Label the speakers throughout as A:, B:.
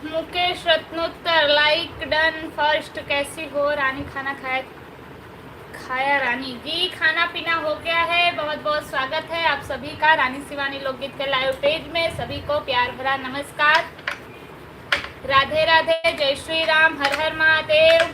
A: मुकेश रत्नोत्तर like done first. कैसी हो रानी? खाना खाया? खाया रानी जी, खाना पीना हो गया है। बहुत बहुत स्वागत है आप सभी का रानी शिवानी लोकगीत के लाइव पेज में। सभी को प्यार भरा नमस्कार, राधे राधे, जय श्री राम, हर हर महादेव।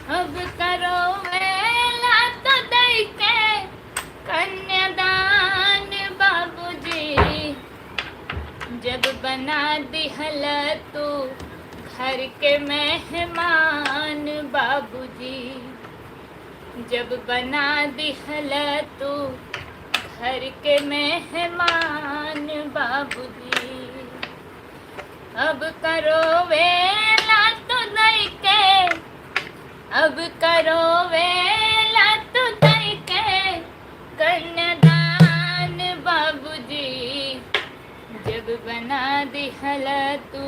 A: अब करो वेला तो दई के कन्यादान बाबूजी, जब बना दिहल तू घर के मेहमान बाबूजी, जब बना दिहल तू घर के मेहमान बाबूजी। अब करो वेला तो दई के, अब करो वेला तो दई के कन्यादान बाबूजी, जब बना दिहल तू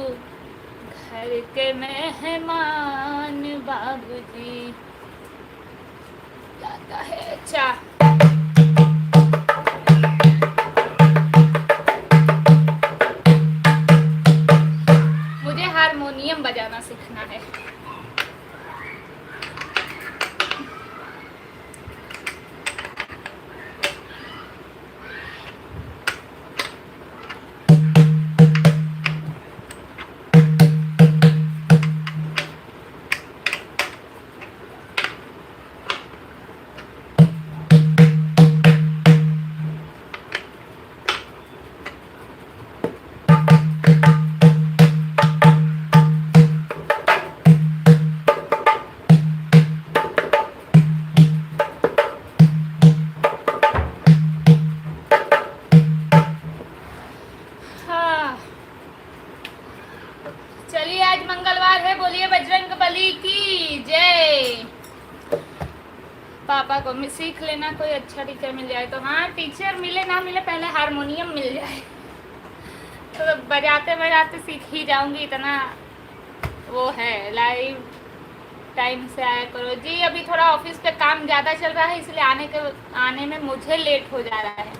A: घर के मेहमान बाबूजी। गाता है अच्छा। मुझे हारमोनियम बजाना सीखना है। हाँ, चलिए आज मंगलवार है, बोलिए बजरंगबली की जय। पापा को सीख लेना, कोई अच्छा टीचर मिल जाए तो। हाँ, टीचर मिले ना मिले, पहले हारमोनियम मिल जाए तो बजाते बजाते सीख ही जाऊंगी। इतना वो है, लाइव टाइम से आया करो जी। अभी थोड़ा ऑफिस पे काम ज़्यादा चल रहा है, इसलिए आने में मुझे लेट हो जा रहा है।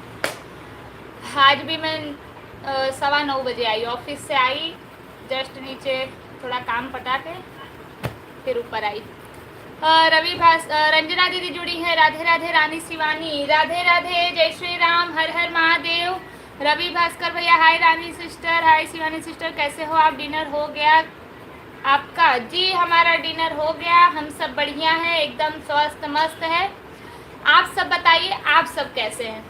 A: आज भी मैं 9:15 बजे आई, ऑफिस से आई, जस्ट नीचे थोड़ा काम पटा के फिर ऊपर आई। रंजना दीदी जुड़ी है, राधे राधे रानी शिवानी, राधे राधे, जय श्री राम, हर हर महादेव। रवि भास्कर भैया हाय रानी सिस्टर, हाय शिवानी सिस्टर, कैसे हो आप? डिनर हो गया आपका? जी हमारा डिनर हो गया, हम सब बढ़िया है, एकदम स्वस्थ मस्त है। आप सब बताइए, आप सब कैसे हैं?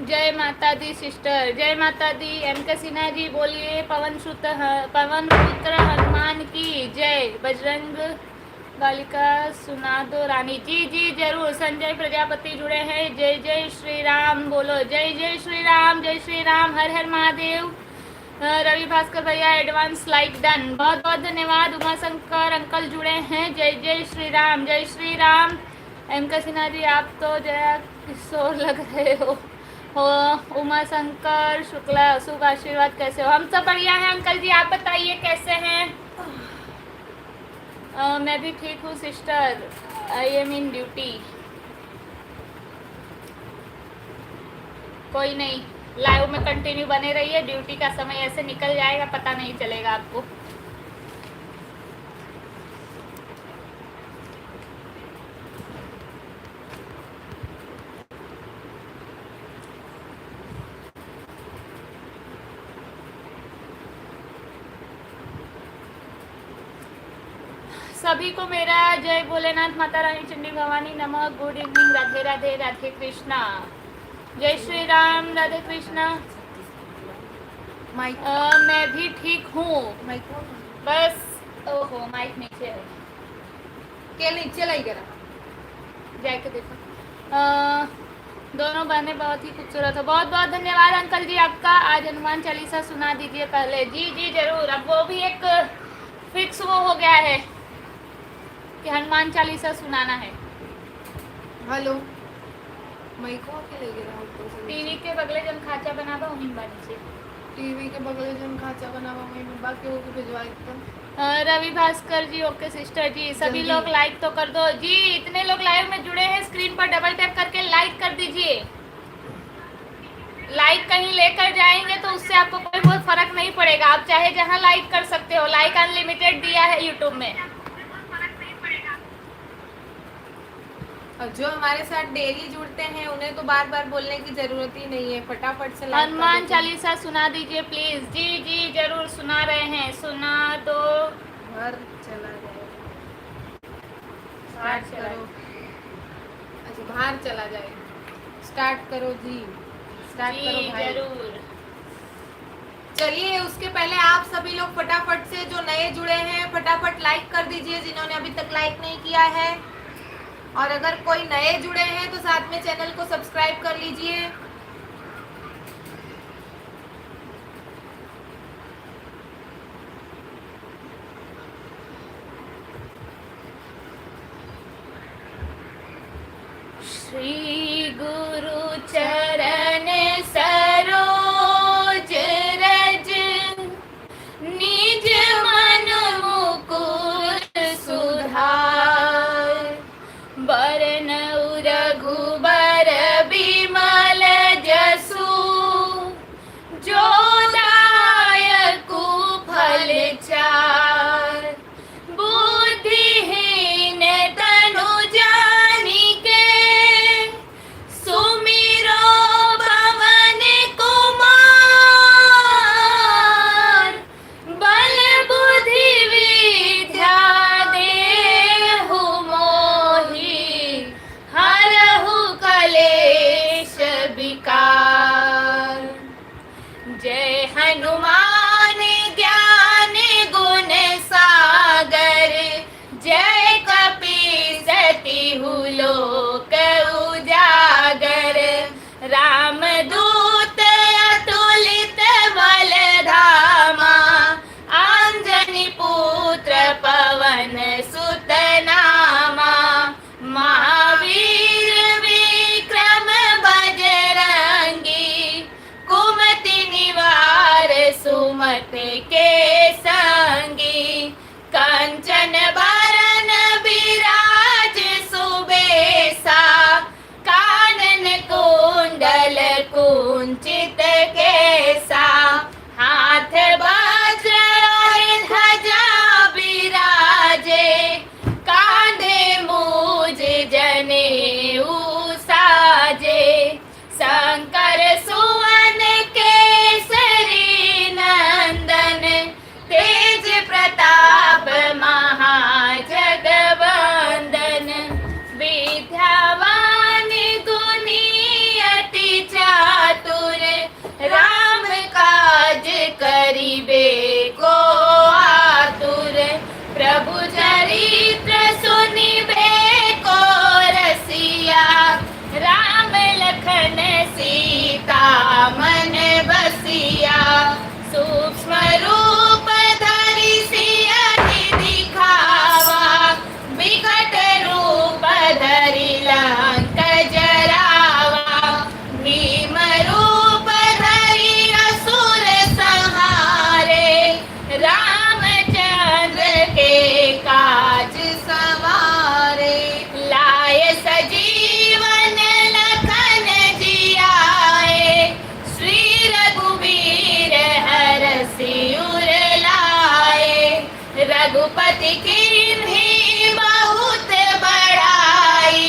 A: जय माता दी सिस्टर, जय माता दी। एम के सिन्हा जी बोलिए, पवन पुत्र हनुमान की जय। बजरंग बालिका सुना दो रानी जी। जी जरूर। संजय प्रजापति जुड़े हैं, जय जय श्री राम बोलो, जय जय श्री राम, जय श्री राम, हर हर महादेव। रवि भास्कर भैया एडवांस लाइक डन, बहुत बहुत धन्यवाद। उमाशंकर अंकल जुड़े हैं, जय जय श्री राम, जय श्री राम। एम के सिन्हा जी आप तो जया किशोर लग रहे हो। उमा शंकर शुक्ला, शुभ आशीर्वाद, कैसे हो? हम सब बढ़िया हैं अंकल जी, आप बताइए कैसे हैं? मैं भी ठीक हूँ sister, I am in duty. कोई नहीं, लाइव में कंटिन्यू बने रहिए, ड्यूटी का समय ऐसे निकल जाएगा पता नहीं चलेगा आपको। सभी को मेरा जय भोलेनाथ, माता रानी, चंडी भवानी नमः, गुड इवनिंग, राधे राधे, राधे कृष्णा, जय श्री राम, राधे कृष्णा। मैं भी ठीक हूँ, बस ओहो माइक नीचे है, के नीचे लाई करा जाके देखो। दोनों बहनें बहुत ही खूबसूरत हो। बहुत बहुत धन्यवाद अंकल जी आपका। आज हनुमान चालीसा सुना दीजिए पहले। जी जी जरूर। अब वो भी एक फिक्स वो हो गया है कि कि हनुमान चालीसा सुनाना है।
B: हेलो मई को के ले गया
A: टीवी के बगले जन खाचा बनाबा वहीं बानी से
B: टीवी के बगल जन खाचा बनावा वहीं में बाकी होके भिजवाई तो
A: रवि भास्कर जी ओके सिस्टर जी, सभी
B: जल्दी।
A: लोग लाइक तो कर दो जी। इतने लोग लाइव में जुड़े हैं, स्क्रीन पर डबल टैप करके लाइक कर दीजिए। लाइक कहीं लेकर जाएंगे तो उससे आपको कोई बहुत फर्क नहीं पड़ेगा। आप चाहे जहां लाइक कर सकते हो, लाइक अनलिमिटेड दिया है यूट्यूब में।
B: और जो हमारे साथ डेली जुड़ते हैं उन्हें तो बार बार बोलने की जरूरत ही नहीं है, फटाफट से लाइक
A: हनुमान चालीसा सुना दीजिए प्लीज। जी जी जरूर सुना रहे हैं, सुना दो।
B: घर चला जाए, स्टार्ट करो। अच्छा बाहर चला जाए, स्टार्ट करो जी, स्टार्ट करो भाई।
A: जरूर।
B: चलिए उसके पहले आप सभी लोग फटाफट से जो नए जुड़े हैं फटाफट लाइक कर दीजिए जिन्होंने अभी तक लाइक नहीं किया है, और अगर कोई नए जुड़े हैं तो साथ में चैनल को सब्सक्राइब कर लीजिए।
A: श्री गुरु चरण सरोज रज, निज मन मुकुर सुधार। बरन रघुबर बिमल जसु, जो दायकु फल चार। बुद्धिहीन तनु जानिके, सुमिरो पवन कुमार। बल बुद्धि विद्या देहु मोहि, हरहु कलेश विकार। जय हनुमान ज्ञान गुण सागर, जय कपीसतिहु लोक उजागर। रामदूत अतुलित बल धामा, अंजनी पुत्र पवन सुत नामा। महावीर विक्रम बजरंगी, कुमति निवार सुमत के संगी। कंचन बरन विराज सुबेसा, कानन कुंडल कुंचित केसा। हाथ वज्र और ध्वजा विराजे, कांधे मूज जनेऊ साजे। शंकर सुवन केसरी नंदन, तेज प्रताप महाजगवंदन। विद्यावान गुणी अति चातुर, राम काज करिबे को आतुर। प्रभु चरित्र सुनिबे को रसिया, राम लखन सीता मन बसिया। सूक्ष्म रूप धरि सियहि दिखावा, विकट रूप धरि लंक जरावा। भीम रूप धरि असुर संहारे, रामचंद्र के काज सवारे। लाय सजीवन लखन जियाए, श्री रघुवीर हरषि उर लाए। रघुपति कीन्ही बहुत बड़ाई,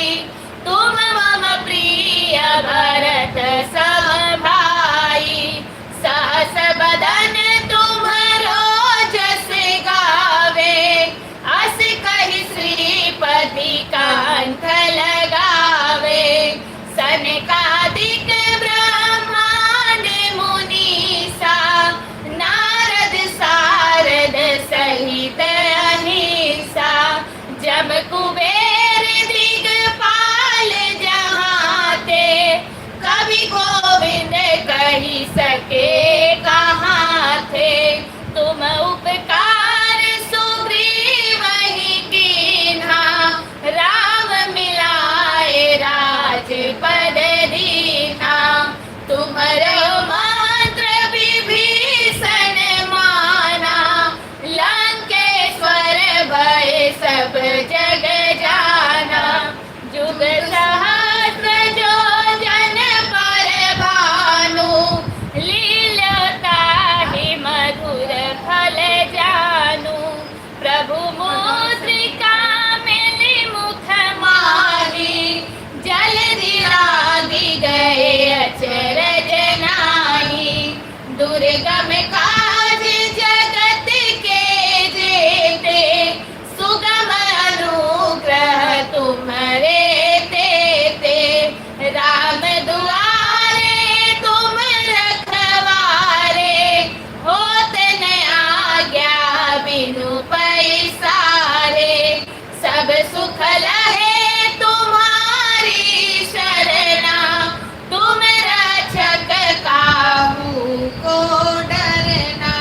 A: तुम मम प्रिय भरत सम भाई। सहस बदन तुम्हरो जस गावे, अस कहि श्रीपति कंठ लगावे। सनकादिक ब्रह्मांड मुनीसा, नारद सारद सहित अहिसा। जब कुबेर दिगपाल जहाते, कवि गोविंद कहि सके कहाँ थे। तुम उपकार सुग्रीव ही कीन्हा, सब सुख लहे तुम्हारी शरणा, तुम रक्षक काहू को डरना।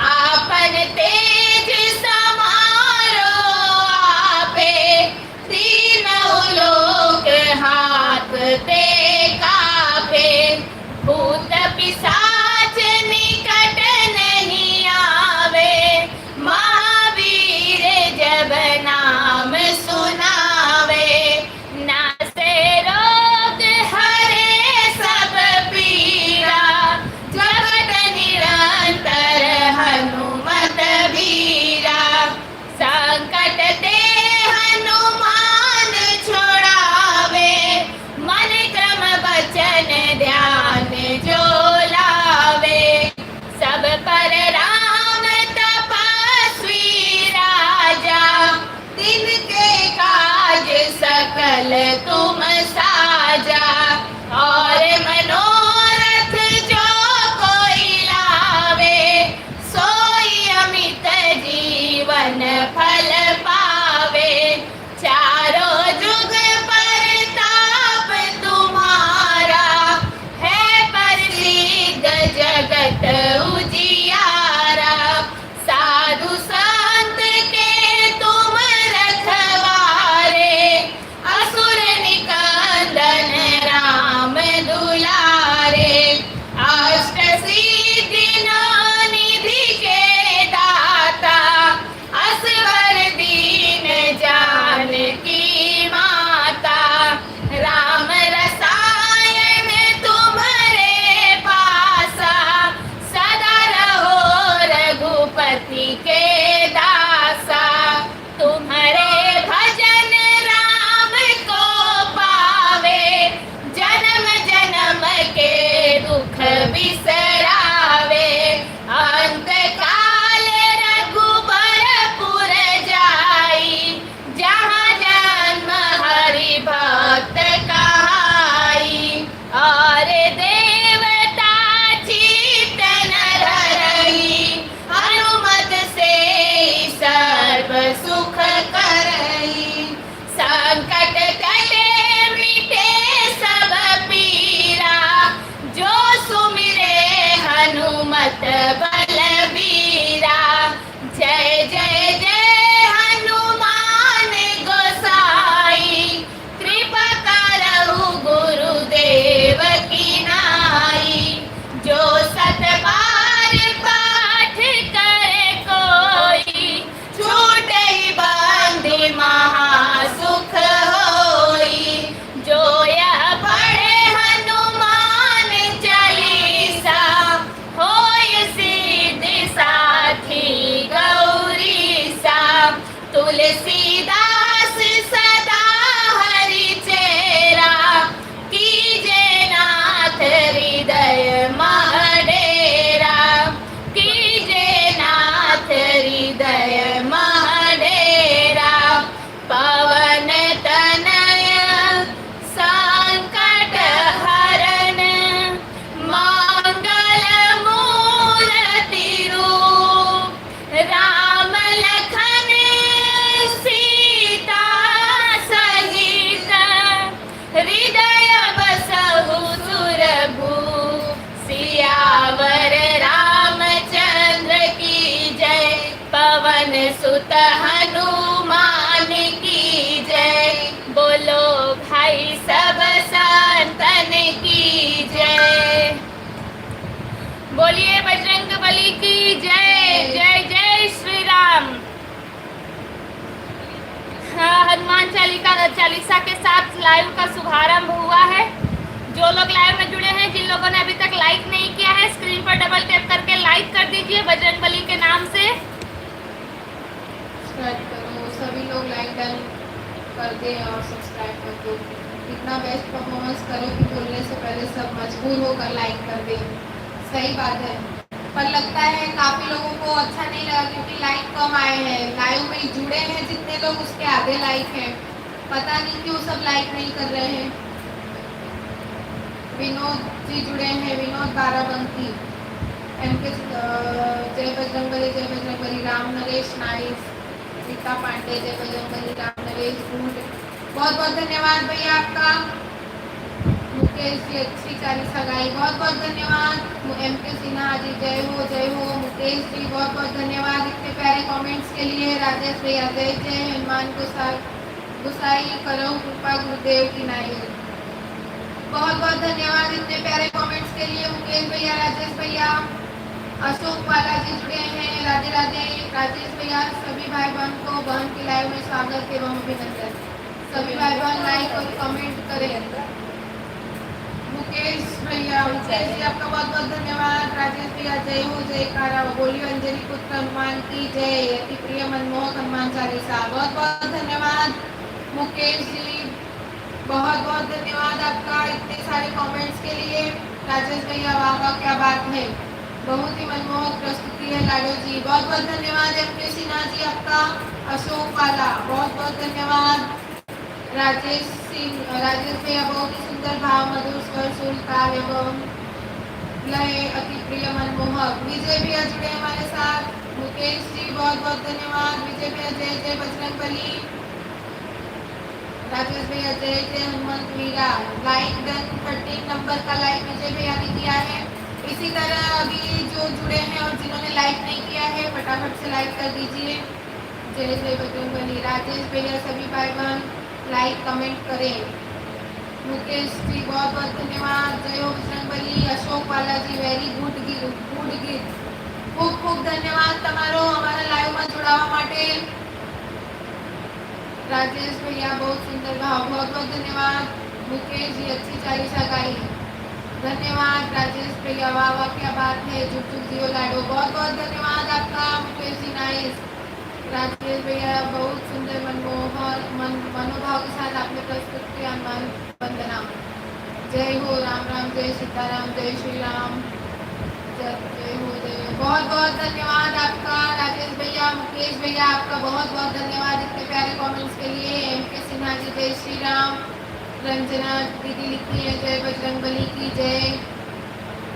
A: आपन तेज समारो आपे, तीनों लोक हाथ ते कापे। भूत पिशाच निकट नहीं आवे, महावीर जब नाम सुनावे। नासे रोग हरे सब पीरा, जगत निरंतर हनुमत बीरा। संकट ते हनुमान छोड़ावे, मन क्रम वचन ध्यान जो लावे। सब पर राम तपस्वी राजा, तिनके काज सकल तुम साजा। और मनोरथ जो कोई लावे, सोई अमित जीवन फल पावे। चारों जुग परताप तुम्हारा, है प्रसिद्ध जगत उजियारा। साधु संत के तुम रखवारे, असुर निकंदन राम दुलारे। अष्ट सिद्धि नौ निधि के दाता, असवर दीन जानकी माता। राम रसायन तुम्हारे पासा, सदा रहो रघुपति के दासा। तुम्हारे भजन राम को पावे, जन्म जन्म के दुख बिसरावे। अंत काल रघुबरपुर जाई, जहाँ जन्म हरि भक्त कहाई। और देवता चित्तन धरई, हनुमत से सर्व सुख करई। संकट कटे मिटे सब पीरा, जो सुमिरे हनुमत बलबीरा। जय जय जय हनुमान गोसाई, कृपा करहु गुरुदेव की नाई। जो सत बार पाठ करे कोई, छूटहि बंधि महासुख होई। जो यह पढ़े हनुमान चालीसा, होय सिद्धि साथी गौरीसा। तुलसीदास सदा हरि चेरा, कीजे नाथ हृदय मह डेरा। कीजे नाथ हृदय मह डेरा। पवन तनय संकट हरन, मंगल मूर्ति रूप। राम लखन सीता सहित, हृदय बसहु सुरभूप। सियावर रामचंद्र की जय, पवन सुत हनुमान की जय। बोलो भाई सब संतन की जय। बोलिए बजरंग बली की जय। जय जय श्री राम। हाँ, हनुमान चालीसा के साथ लाइव का शुभारंभ हुआ है। जो लोग लाइव में जुड़े हैं, जिन लोगों ने अभी तक लाइक नहीं किया है, स्क्रीन पर डबल टैप करके लाइक कर दीजिए बजरंग बली के नाम से।
B: सब्सक्राइब करो, सभी लोग लाइक डन कर दें और सब्सक्राइब कर दो। इतना बेस्ट परफॉर्मेंस करो कि बोलने से पहले सब मजबूर होकर लाइक कर दें। सही बात है, पर लगता है काफ़ी लोगों को अच्छा नहीं लगा क्योंकि लाइक कम आए हैं। लाइव में जुड़े हैं जितने लोग, उसके आधे लाइक हैं। पता नहीं क्यों सब लाइक नहीं कर रहे हैं। विनोद जी जुड़े हैं, विनोद बाराबंकी, एम के जय बजरंगबली, जय बजरंगबली, राम नरेश नाइस, रीता पांडे, जय बजरंगबली, राम नरेश फूड, बहुत बहुत धन्यवाद भैया आपका। मुकेश जी अच्छी चालीसा गाई, बहुत बहुत धन्यवाद। एम के सिन्हा जी जय हो। मुकेश जी बहुत बहुत धन्यवाद इतने प्यारे कमेंट्स के लिए। राजेश भैया जय जय हनुमान गुसाई करो कृपा गुरुदेव की नाई, बहुत बहुत धन्यवाद इतने प्यारे कमेंट्स के लिए। मुकेश भैया, राजेश भैया, अशोक बालाजी जुड़े हैं, राधे राधे। राजेश भैया, सभी भाई बहन को बहन की लाइव में स्वागत एवं अभिनंदन। सभी भाई बहन लाइक और कमेंट करें। मुकेश भैया, मुकेश जी आपका बहुत बहुत धन्यवाद। राजेश भैया जय हो जयकारा, बोलियो अंजलि पुत्र हनुमान की जय, अति प्रिय मनमोहक हनुमान चालीसा, बहुत बहुत धन्यवाद। मुकेश जी बहुत बहुत धन्यवाद आपका इतने सारे कमेंट्स के लिए। राजेश भैया वाह वाह क्या बात है, बहुत ही मनमोहक प्रस्तुति है लाडो जी, बहुत बहुत धन्यवाद। एम के सिन्हा जी आपका, अशोक वाला बहुत बहुत धन्यवाद। राजेश भैया बहुत ही सुंदर भाव मधुर स्वर सुर ताल एवं लय अति प्रिय मनमोहक। विजय भैया जुड़े हमारे साथ, मुकेश जी बहुत बहुत धन्यवाद। विजय भैया जय जय बजरंगबली, राजेश भैया जय जय हनुमंत वीरा। लाइक डन, 13 नंबर का लाइक विजय भैया ने किया है। इसी तरह अभी जो जुड़े हैं और जिन्होंने लाइक नहीं किया है फटाफट से लाइक कर दीजिए। जय जय बजरंगबली। राजेश भैया, सभी भाई बहन लाइक कमेंट करें। मुकेश जी बहुत बहुत धन्यवाद, जय हो बजरंगबली। अशोक वाला जी वेरी गुड गीत, खूब खूब धन्यवाद તમારો અમારા લાઈવમાં જોડાવા માટે। राजेश भैया बहुत सुंदर भाव, बहुत बहुत धन्यवाद। मुकेश जी अच्छी चालीसा गाई, धन्यवाद। राजेश भैया वाह वाह क्या बात है, जुग जुग जियो लाडो, बहुत बहुत धन्यवाद आपका। मुकेश जी नाइस। राजेश भैया बहुत सुंदर मनोभाव के साथ आपने प्रस्तुत किया हनुमान वंदना। जय हो, राम राम, जय सीताराम, जय श्री राम, जय हो जय हो। बहुत बहुत धन्यवाद आपका राजेश भैया। मुकेश भैया आपका बहुत बहुत धन्यवाद इतने प्यारे कमेंट्स के लिए। एम के सिन्हा जी जय श्री राम। रंजना दीदी लिखी है जय बजरंगबली की जय,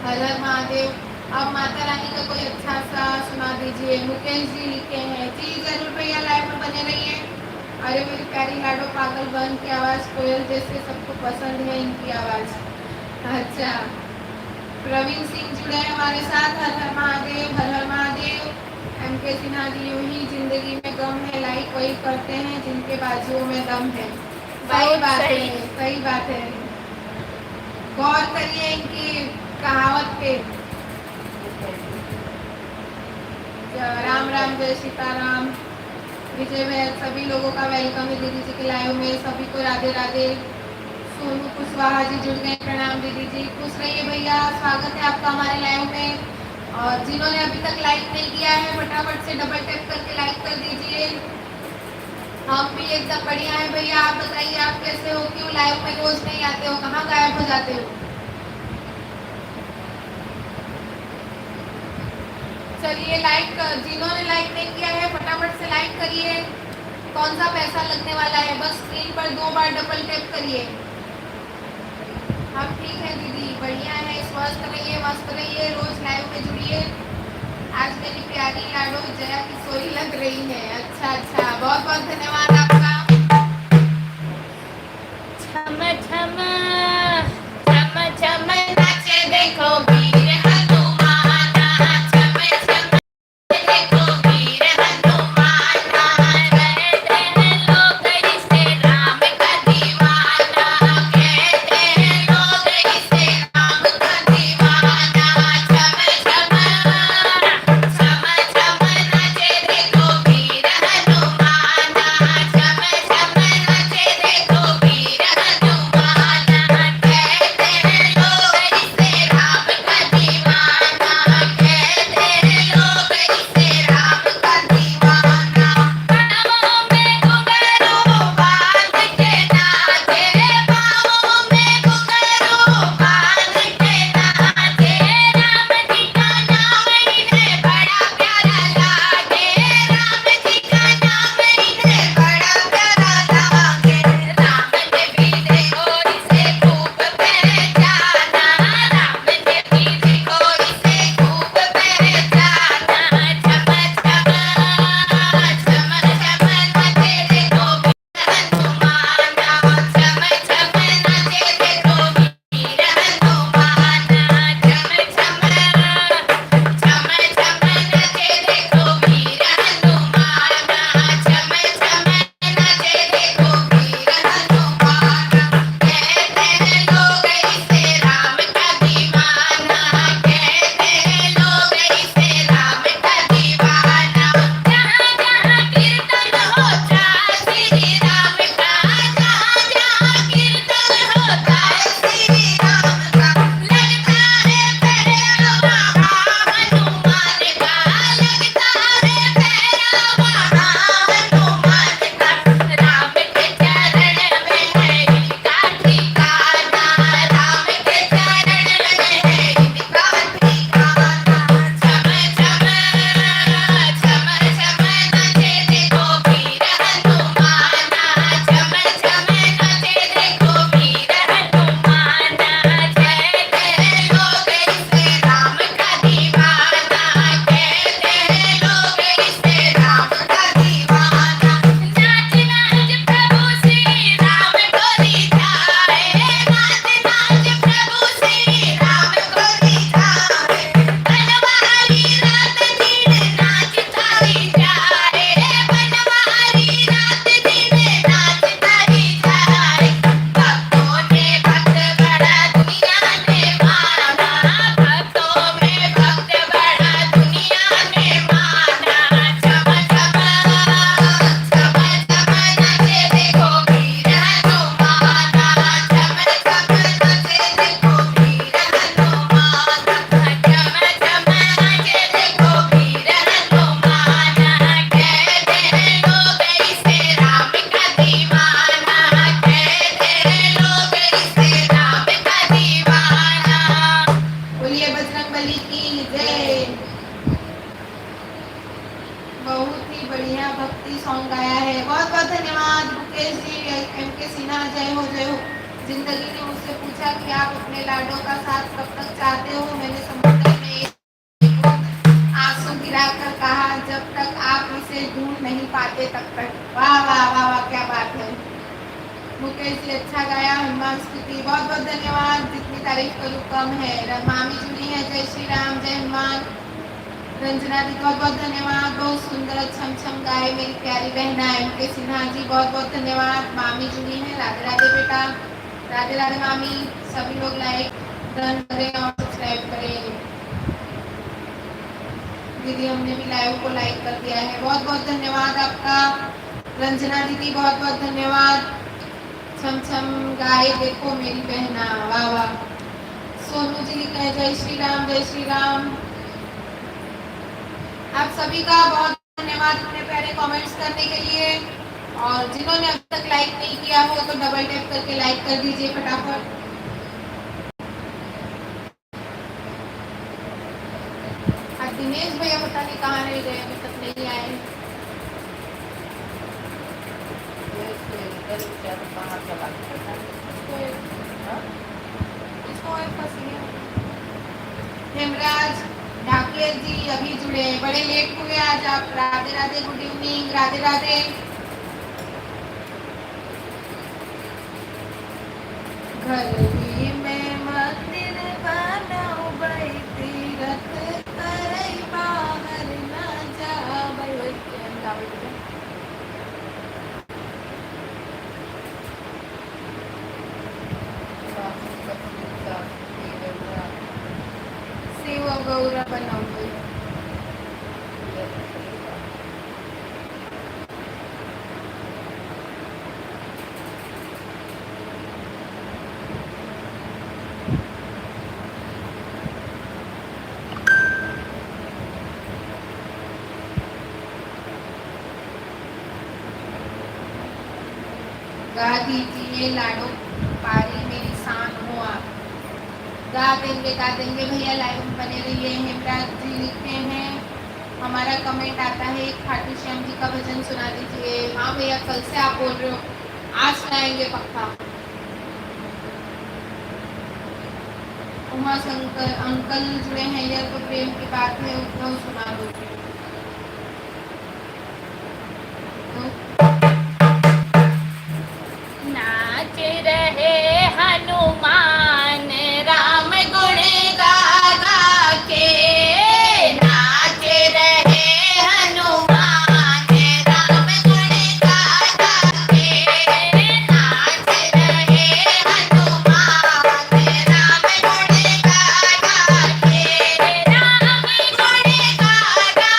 B: हर हर महादेव। अब माता रानी का कोई अच्छा सा सुना दीजिए। मुकेश जी लिखे हैं, जी जरूर भैया लाइव में बने रहिए। अरे मेरी प्यारी लाडो पागल बहन की आवाज़ कोयल जैसे सबको पसंद है इनकी आवाज़। अच्छा, प्रवीण सिंह जुड़े हैं हमारे साथ, हर हर महादेव, हर हर महादेव। एम के सिन्हा जी, यूं ही जिंदगी में गम है, लाइक वही करते हैं जिनके बाजुओं में दम है। सही बात है, सही बात है, गौर करिए इनकी कहावत पे। राम राम, जय सीताराम। विजय भैया, सभी लोगों का वेलकम है दीदी जी के लाइव में, सभी को राधे राधे। सोनू कुशवाहा जी जुड़ गए, प्रणाम दीदी जी, खुश रहिए भैया, स्वागत है आपका हमारे लाइव में। और जिन्होंने अभी तक लाइक नहीं किया है फटाफट से डबल टैप करके लाइक कर दीजिए। हम भी एकदम बढ़िया है भैया, आप बताइए आप कैसे हो, क्यों लाइव में रोज नहीं आते हो, कहाँ गायब हो जाते हो। चलिए लाइक, जिन्होंने लाइक नहीं किया है फटाफट से लाइक करिए। कौन सा पैसा लगने वाला है, बस स्क्रीन पर 2 बार डबल टैप करिए। हम ठीक है दीदी, बढ़िया है, स्वस्थ रहिए, मस्त रहिए, रोज लाइव में जुड़िए। आज मेरी प्यारी लाडो जया किशोरी लग रही है। अच्छा अच्छा, बहुत बहुत धन्यवाद आपका।
A: छम छम छम छम नाचे देखो वीर हनुमान, छम छम देखो वीर हनुमान, कहते हैं लोग इसे राम का दीवाना, कहते हैं लोग इसे राम का दीवाना। छम छम छम छम नाचे देखो वीर हनुमान, छम
B: के सिन्हा जय हो जय हो। जिंदगी ने मुझसे पूछा कि आप अपने लाडो का साथ कब तक चाहते हो। मैंने समुद्र में एक आंसू गिरा कर कहा, जब तक आप इसे ढूंढ नहीं पाते तब तक। वाह वाह वाह वाह, क्या बात है। मुकेश जी अच्छा गाया। हनुमान स्तुति बहुत बहुत धन्यवाद। जितनी तारीफ करूँ कम है। मामी जुड़ी है, जय श्री राम जय हनुमान। रंजना जी बहुत बहुत धन्यवाद। बहुत सुंदर छम छम गाए मेरी प्यारी बहना एम के सिन्हा जी, बहुत बहुत धन्यवाद। मामी जुड़ी है, राधे राधे बेटा, राधे राधे मामी। सभी लोग लाइक डन करें और सब्सक्राइब करें। दीदी हमने भी लाइव को लाइक कर दिया है, बहुत बहुत धन्यवाद आपका। रंजना दीदी बहुत बहुत धन्यवाद। छम छम गाए देखो मेरी बहना, वाह वाह। सोनू जी लिखा है जय श्री राम जय श्री राम। आप सभी का बहुत धन्यवाद अपने प्यारे कमेंट्स करने के लिए। और जिन्होंने अब तक लाइक नहीं किया हो तो डबल टैप करके लाइक कर दीजिए फटाफट। आज दिनेश भैया पता नहीं कहाँ रह गए, अभी तक नहीं आए। हेमराज ढाकिया जी अभी जुड़े, बड़े लेट हुए आज आप। Radhe Radhe, good evening, Radhe Radhe. घर ही में मंदिर बनाओ भाई, तीरथ करई बाहर ना जाबई। शिव गौर बनाओ। गा दीजिए लाडो पारी मेरी शान हो आप। गा देंगे भैया, लाइव में बने रहिए। हेमराज जी लिखते हैं हमारा कमेंट आता है, खाटू श्याम जी का भजन सुना दीजिए। हाँ भैया, कल से आप बोल रहे हो, आज सुनाएंगे पक्का। उमा शंकर अंकल जुड़े हैं, यह तो प्रेम की बात है, उद्धव सुना दो।
A: नाच रहे हनुमान राम गुण गा गा के, नाच रहे हनुमान राम गुण गा गा के, नाच रहे हनुमान राम गुण गा गा के, राम गुण गा गा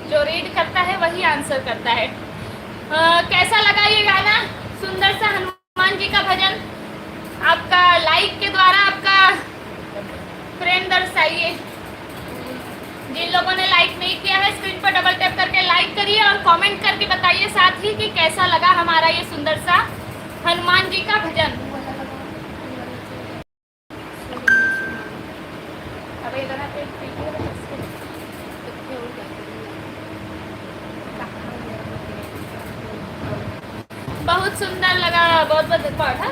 A: जो रीड करता है वही आंसर करता है। कैसा लगा ये गाना, सुंदर सा हनुमान जी का भजन? आपका लाइक के द्वारा आपका फ्रेंड दर्शाइए। जिन लोगों ने लाइक नहीं किया है स्क्रीन पर डबल टैप करके लाइक करिए और कमेंट करके बताइए साथ ही कि कैसा लगा हमारा ये सुंदर सा हनुमान जी का भजन। अब इधर बहुत सुंदर लगा, बहुत बहुत पढ़ा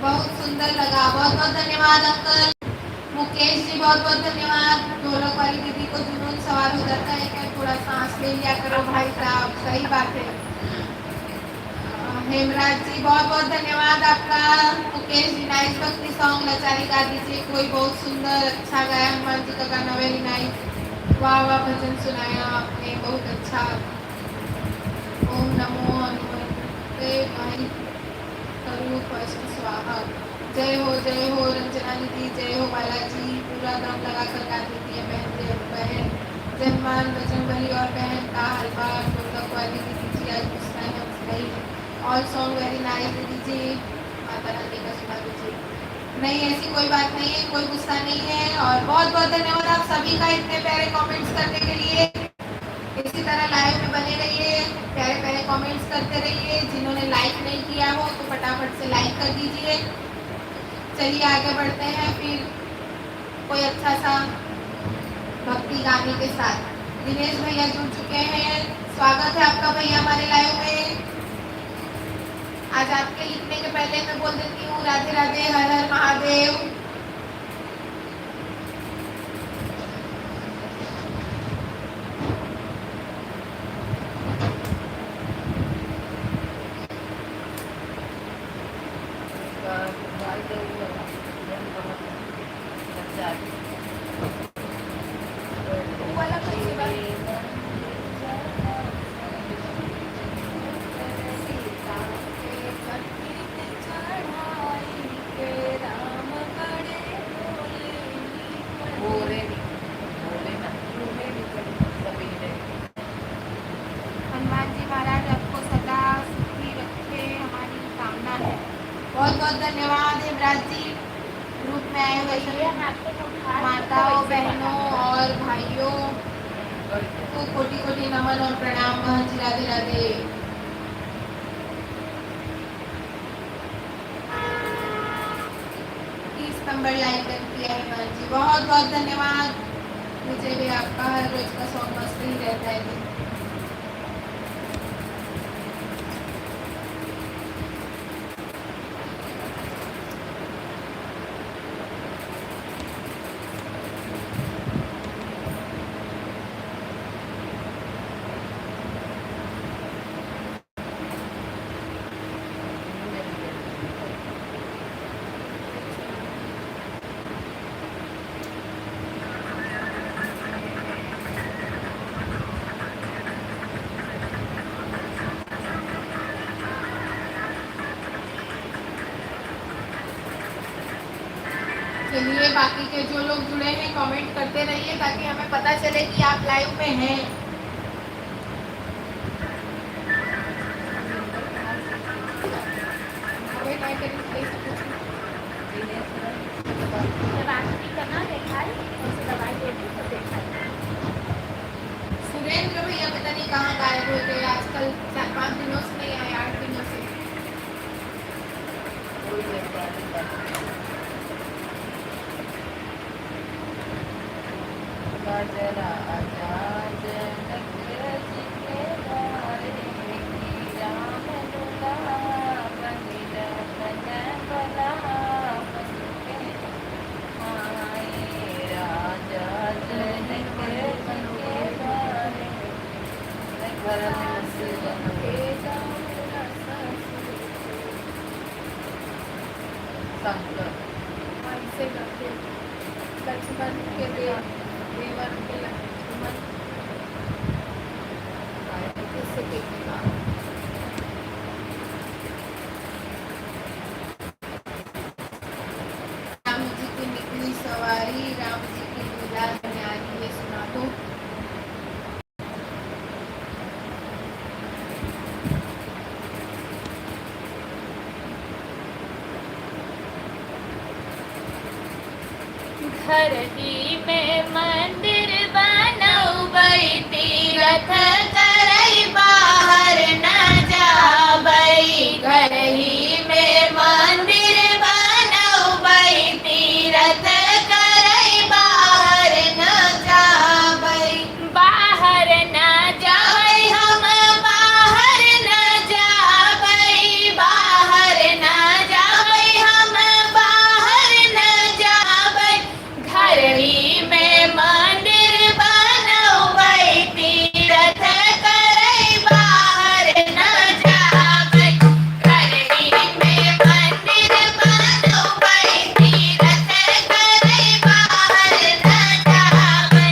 B: बहुत सुंदर लगा, बहुत बहुत धन्यवाद अंकल। मुकेश जी बहुत बहुत धन्यवाद। ढोलक वाली दीदी को जुनून सवार हो जाता है क्या, थोड़ा सांस ले लिया करो भाई साहब, सही बात है। हेमराज जी बहुत बहुत धन्यवाद आपका। मुकेश जी नाइस भक्ति सॉन्ग लाचारी गा दीजिए कोई, बहुत सुंदर अच्छा गाया हनुमान जी का गाना, वेरी नाइस, वाह वाह भजन सुनाया आपने, बहुत अच्छा। ओम नमो हनुमते भाई करू फर्स्ट स्वाहा। जय हो रंजना दीदी, जय हो बालाजी, पूरा दम लगा कर गा देती है बहन जन्मान बजरंगबली और बहन का हलवा ढोलक वाली दीदी जी आज गुस्सा है गई। ऑल सॉन्ग वेरी नाइस दीदी जी, माता रानी का सुना दीजिए। नहीं ऐसी कोई बात नहीं है, कोई गुस्सा नहीं है। और बहुत बहुत धन्यवाद आप सभी का इतने प्यारे कमेंट्स करने के लिए। इसी तरह लाइव में बने रहिए, प्यारे प्यारे कमेंट्स करते रहिए। जिन्होंने लाइक नहीं किया हो तो फटाफट से लाइक कर दीजिए। चलिए आगे बढ़ते हैं फिर कोई अच्छा सा भक्ति गाने के साथ। दिनेश भैया जुड़ चुके हैं, स्वागत है आपका भैया हमारे लाइव में। आज आपके लिखने के पहले मैं बोल देती हूँ राधे राधे, हर हर महादेव। बहुत बहुत धन्यवाद हेमराज जी, ग्रुप में आए हुए सभी माताओं बहनों और भाइयों को कोटि कोटि नमन और प्रणाम। जी राधे राधे। 30 नंबर लाइक कर दिया है जी, बहुत बहुत धन्यवाद। मुझे भी आपका हर रोज का सॉन्ग मस्त ही रहता है। चलिए बाकी के जो लोग जुड़े हैं कमेंट करते रहिए ताकि हमें पता चले कि आप लाइव में हैं। सुरेंद्र भैया पता नहीं कहाँ गायब हो गए आजकल, 4-5 दिनों से नहीं आए, 8 दिनों से। लक्ष्मण के देवर के लक्ष्मण राम जी की निकली सवारी, राम जी की
A: घर ही में मंदिर बनौबै, तीरथ करई बाहर न जाबै। घर ही में मंदिर बनौबै, तीरथ करई बाहर न जाबै। बाहर न जाबै हम, बाहर न जाबै, बाहर न जाबै हम, बाहर न जाबै। घर ही में मंदिर बनौबै, तीरथ करई बाहर न जाबै। घर ही में मंदिर बनौबै, तीरथ करई बाहर न जाबै।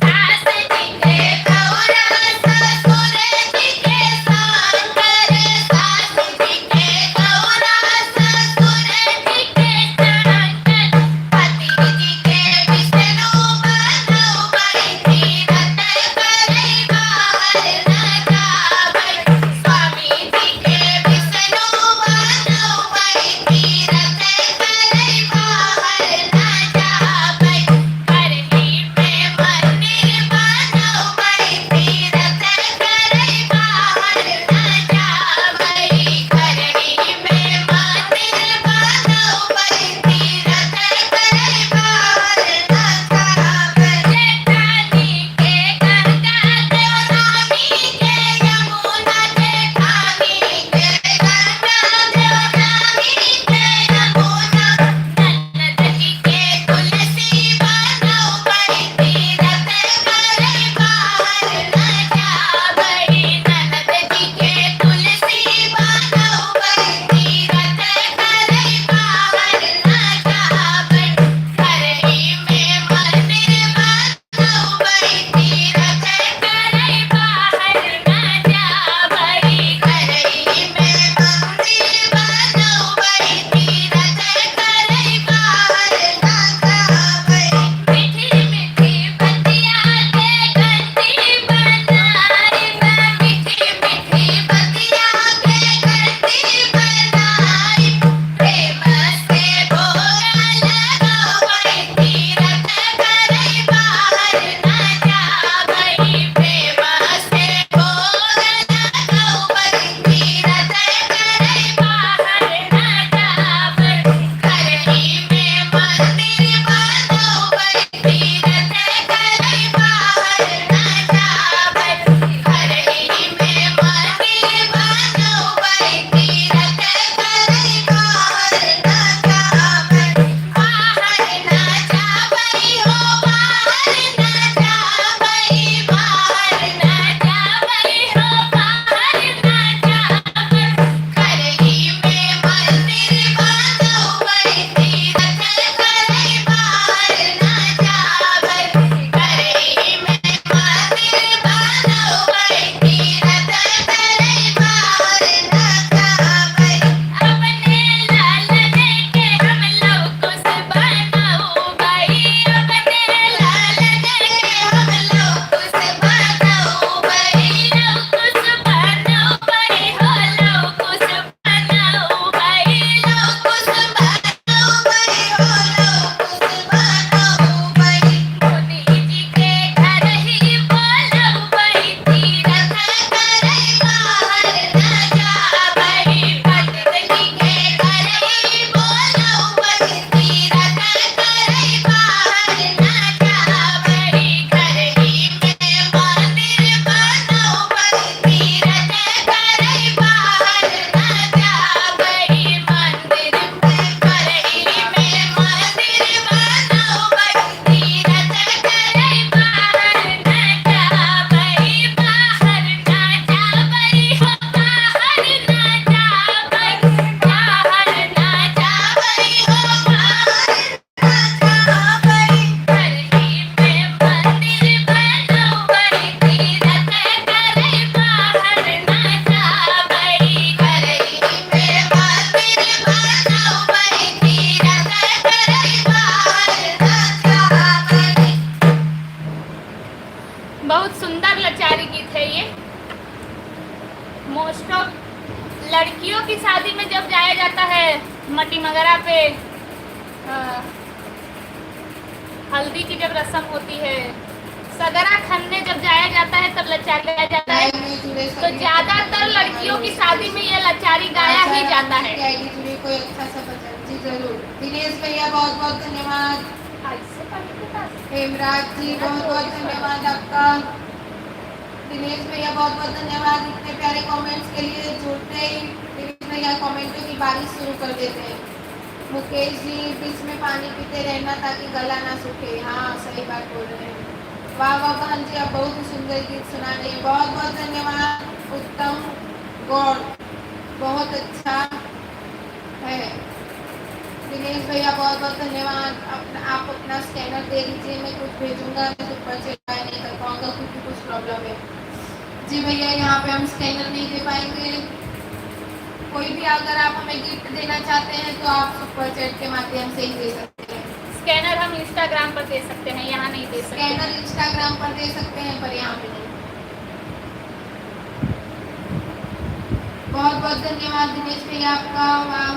A: सास जी के गौरा ससुर जी के शंकर, सास जी के गौरा ससुर जी के शंकर। पति जी के विष्णु बनौबै, तीरथ करई बाहर न जाबै। स्वामी जी के विष्णु बनौबै, तीरथ करई बाहर न जाबै। घर ही में मंदिर बनौबै, तीरथ करई बाहर न जाबै। घर ही में मंदिर बनौबै, तीरथ करई बाहर न जाबै। जेठानी के गंगा, देवरानी के यमुना, जेठानी के गंगा, देवरानी के यमुना। ननद जी के तुलसी बनौबै, तीरथ करई बाहर न जाबै। ननद जी के तुलसी बनौबै, तीरथ करई बाहर न जाबै। घर ही में मंदिर बनौबै, तीरथ करई बाहर न जाबै। घर ही में मंदिर बनौबै, तीरथ करई बाहर न जाबै। मीठी मीठी बतिया के गंजी बनाई, मीठी मीठी बतिया के गंजी बनाई। प्रेम से भोग लगौबै, तीरथ करई बाहर न जाबै। प्रेम से भोग लगौबै, तीरथ करई बाहर न जाबै। घर ही में मंदिर बनौबै, तीरथ करई बाहर न जाबै। घर ही में मंदिर बनौबै, तीरथ करई बाहर न जाबै। बाहर न जाबै हो, बाहर न जाबै, बाहर न जाबै हो, बाहर न जाबै। घर ही में मंदिर बनौबै, तीरथ करई बाहर न जाबै। घर ही में मंदिर बनौबै, तीरथ करई बाहर न जाबै। अपने लाल जी के हम लोग कुछ बनौबै, अपने लाल जी के हम लोग कुछ बनौबै। लोग कुछ बनौबै हो, लोग कुछ बनौबै, लोग कुछ बनौबै हो, लोग कुछ बनौबै। मोदी जी के घर ही बोलौबै, तीरथ करई बाहर न जाबै। पंडित जी के घर ही बोलौबै, तीरथ करई बाहर न जाबै। घर ही में मंदिर बनौबै, तीरथ करई बाहर न जाबै। मंदिर में घर ही में मंदिर बनौबै, तीरथ करई बाहर न जाबै। बाहर न जाबै हो, बाहर न जाबै, बाहर न जाबै हो, बाहर न जाबै। घर ही में मंदिर बनौबै, तीरथ करई बाहर न जाबै। घर ही में मंदिर बनौबै, तीरथ करई बाहर न जाबै। बहुत सुंदर लाचारी गीत है ये। मोस्ट ऑफ लड़कियों की शादी में जब जाया जाता है मटी मगरा पे, हल्दी की जब रस्म होती है, सगरा खनने जब जाया जाता है तब लचारी गाया जाता है। तो ज्यादातर लड़कियों की शादी में ये लचारी गाया ही जाता है।
B: जुड़े कोई अच्छा सा भजन जी जरूर। दिनेश भैया बहुत बहुत धन्यवाद। हेमराज जी बहुत बहुत धन्यवाद आपका। दिनेश भैया बहुत बहुत धन्यवाद, इतने प्यारे कमेंट्स के लिए। जुड़ते ही दिनेश भैया कमेंटों की बारिश शुरू कर देते हैं। मुकेश जी बीच में पानी पीते रहना ताकि गला ना सूखे। हाँ सही बात बोल रहे हैं। वाह वाह बहन जी, आप बहुत ही सुंदर गीत सुना रही हैं, बहुत बहुत धन्यवाद। उत्तम गौर बहुत अच्छा है। दिनेश भैया बहुत बहुत धन्यवाद। आप अपना स्कैनर दे दीजिए, मैं कुछ भेजूंगा, मैं सुपर चैट नहीं कर पाऊंगा क्योंकि कुछ प्रॉब्लम है। जी भैया यहाँ पे हम स्कैनर नहीं दे पाएंगे। कोई भी अगर आप हमें गिफ्ट देना चाहते हैं तो आप सुपर चैट के माध्यम से ही दे सकते हैं।
A: स्कैनर हम इंस्टाग्राम पर दे सकते हैं, यहाँ नहीं दे सकते।
B: स्कैनर इंस्टाग्राम पर दे सकते हैं पर यहाँ पे नहीं। बहुत बहुत धन्यवाद दिनेश भैया आपका। वाह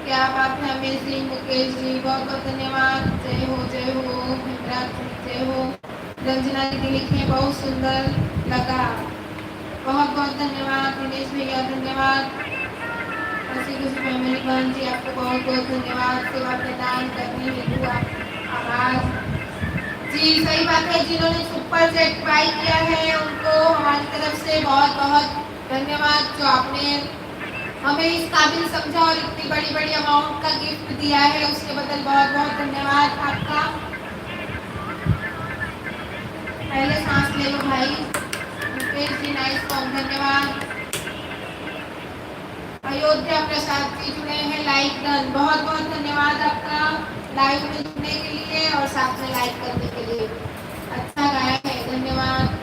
B: क्या बात है, अमेजिंग। मुकेश जी बहुत बहुत धन्यवाद। जय हो जय हो। हिमराज जी जय हो। रंजना दीदी लिखे बहुत सुंदर लगा, बहुत बहुत धन्यवाद। दिनेश भैया धन्यवाद। हंसी खुशी फैमिली बहन जी आपको बहुत बहुत धन्यवाद। सेवा प्रदान करने हेतु आभार जी। सही बात है, जिन्होंने सुपर चैट ट्राई किया है उनको हमारी तरफ से बहुत बहुत धन्यवाद। जो आपने हमें इस काबिल समझा और इतनी बड़ी बड़ी अमाउंट का गिफ्ट दिया है उसके बदल बहुत बहुत धन्यवाद आपका। पहले सांस ले लो भाई। मुकेश जी नाइस फॉर्म, धन्यवाद। अयोध्या प्रसाद जी जुड़े हैं, लाइक डन, बहुत बहुत धन्यवाद आपका लाइव में जुड़ने के लिए और साथ में लाइक करने के लिए। अच्छा गाया है, धन्यवाद।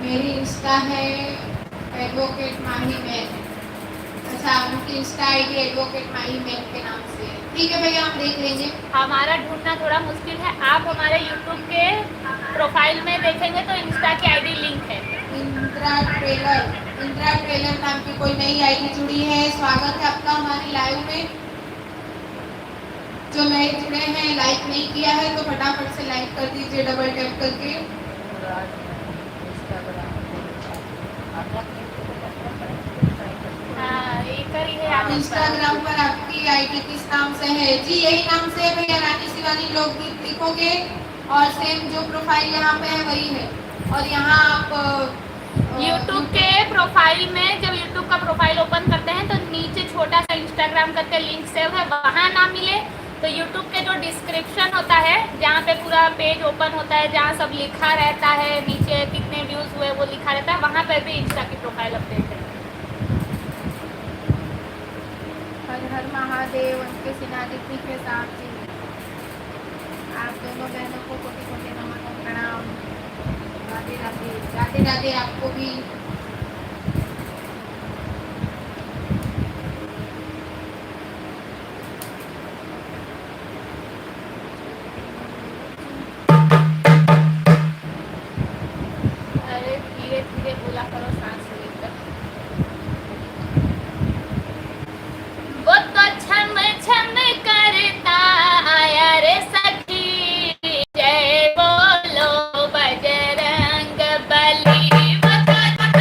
B: मेरी इंस्टा है एडवोकेट माही मैन। अच्छा, उनकी इंस्टा आईडी एडवोकेट माही मैन के नाम से है। ठीक है भैया, हम देख लेंगे।
A: हमारा ढूंढना थोड़ा मुश्किल है, आप हमारे यूट्यूब के प्रोफाइल में देखेंगे तो इंस्टा की आईडी लिंक है।
B: इंद्रा ट्रेलर नाम की कोई नई आईडी जुड़ी है। स्वागत है आपका हमारी लाइव में। जो नए जुड़े हैं, लाइक नहीं किया है तो फटाफट से लाइक कर दीजिए डबल टैप करके। इंस्टाग्राम पर आपकी आईडी किस नाम से है? जी यही नाम से है भैया, रानी शिवानी लोकगीत लिखोगे और सेम जो प्रोफाइल यहाँ पे है वही है। और यहाँ आप
A: यूट्यूब के प्रोफाइल में जब यूट्यूब का प्रोफाइल ओपन करते हैं तो नीचे छोटा सा इंस्टाग्राम करके लिंक सेव है, वहाँ ना मिले तो यूट्यूब के जो डिस्क्रिप्शन होता है जहाँ पे पूरा पेज ओपन होता है, जहाँ सब लिखा रहता है, नीचे कितने व्यूज हुए वो लिखा रहता है, वहाँ पर भी इंस्टा की प्रोफाइल अपडेट है।
B: हर हर महादेव। उनके सिनादित्य के साथ जी आप दोनों बहनों को कोटि कोटि नमन और प्रणाम। राधे राधे। राधे राधे आपको भी।
A: अरे धीरे धीरे बोला करो सांस लेकर। वो तो छम छम करता आया रे सखी, जय बोलो बजरंग बली। वो तो छम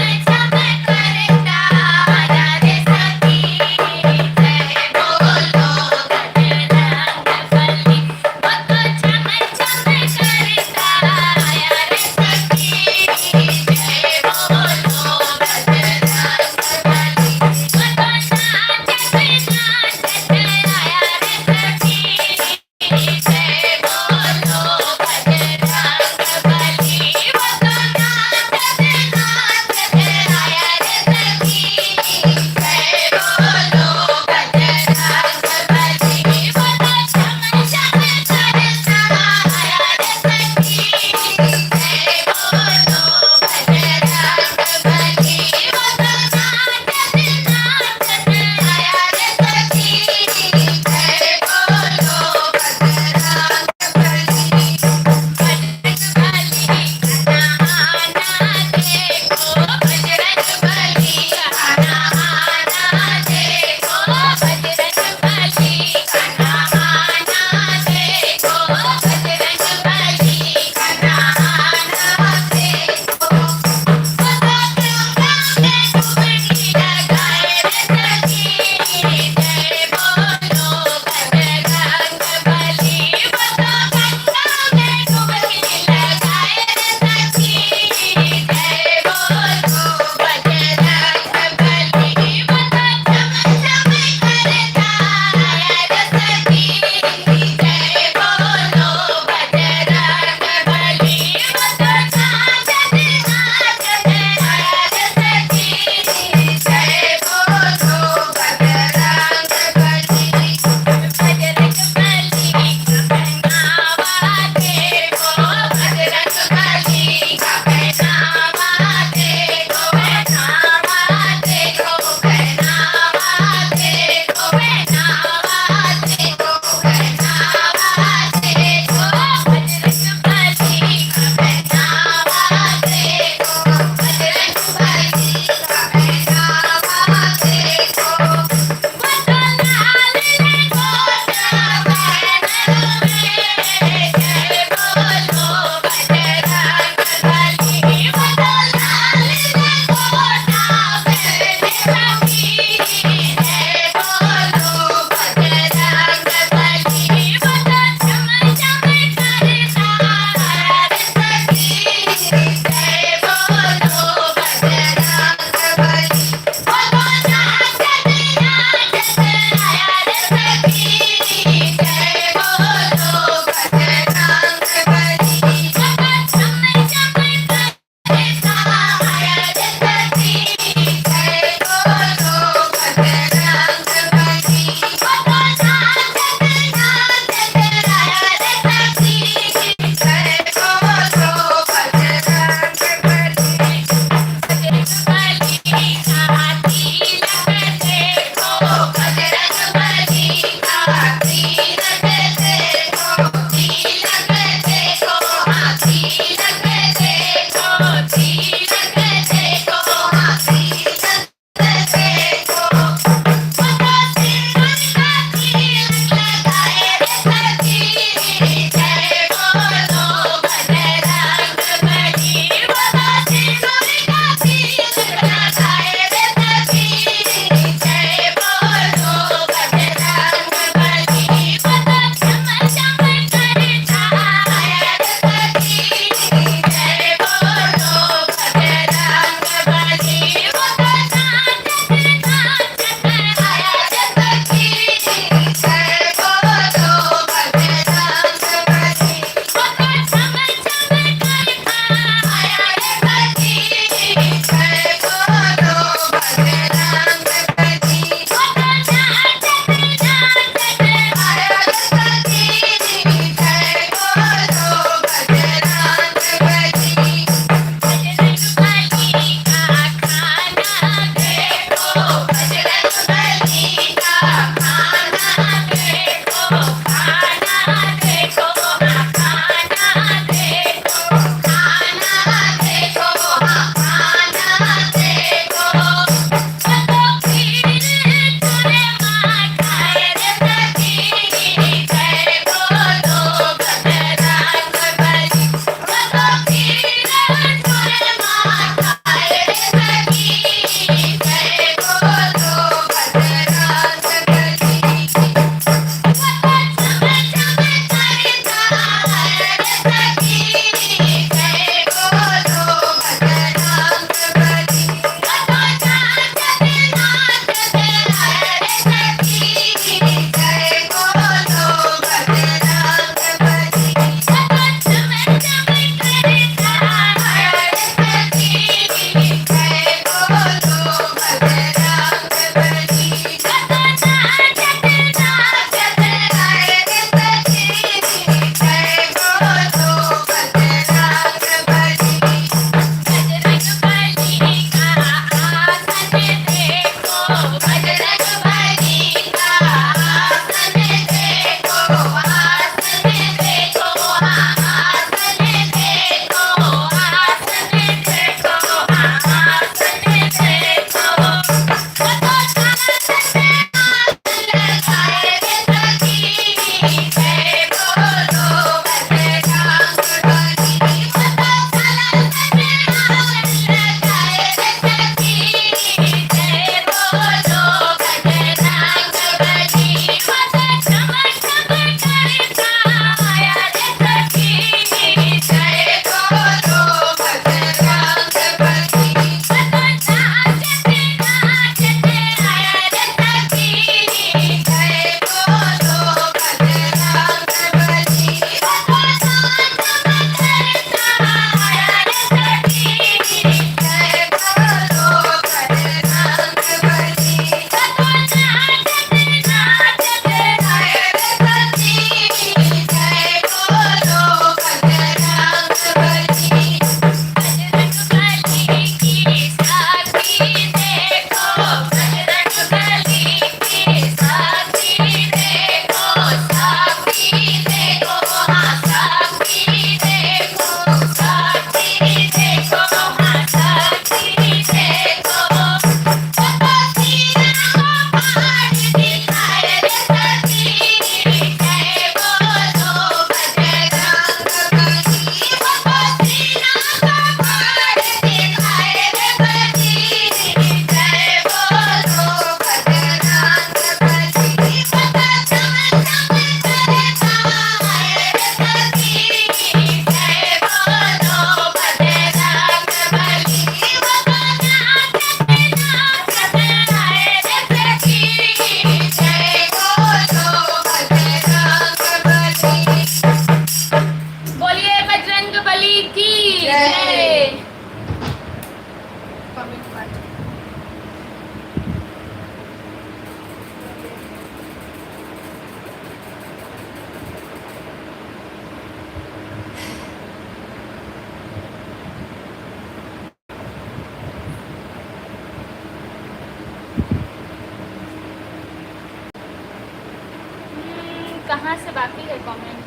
A: कहाँ से बाकी है कमेंट?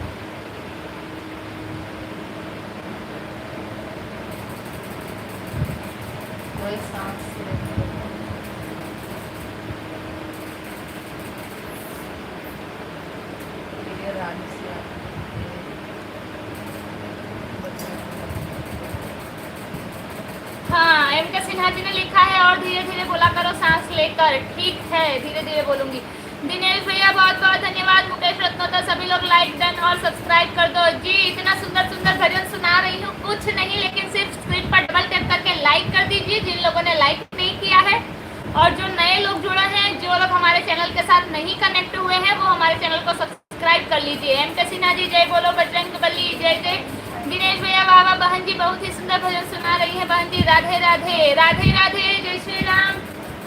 B: कोई सांस लेते हो। ये रानी से
A: हाँ, एम के सिन्हा जी ने लिखा है और धीरे धीरे बोला करो सांस लेकर। ठीक है, धीरे धीरे बोलूंगी। दिनेश भैया बहुत बहुत धन्यवाद। मुकेश रत्नोत्तर सभी लोग लाइक डन और सब्सक्राइब कर दो जी। इतना सुंदर सुंदर भजन सुना रही हूँ, कुछ नहीं लेकिन सिर्फ स्क्रीन पर डबल टैप करके लाइक कर दीजिए जिन लोगों ने लाइक नहीं किया है, और जो नए लोग जुड़े हैं, जो लोग हमारे चैनल के साथ नहीं कनेक्ट हुए हैं, वो हमारे चैनल को सब्सक्राइब कर लीजिए। एम के सिन्हा जी जय बोलो, बजरंग बली जय जय। दिनेश भैया वाह वाह, बहन जी बहुत ही सुंदर भजन सुना रही है। बहन जी राधे राधे राधे राधे, जय श्री राम,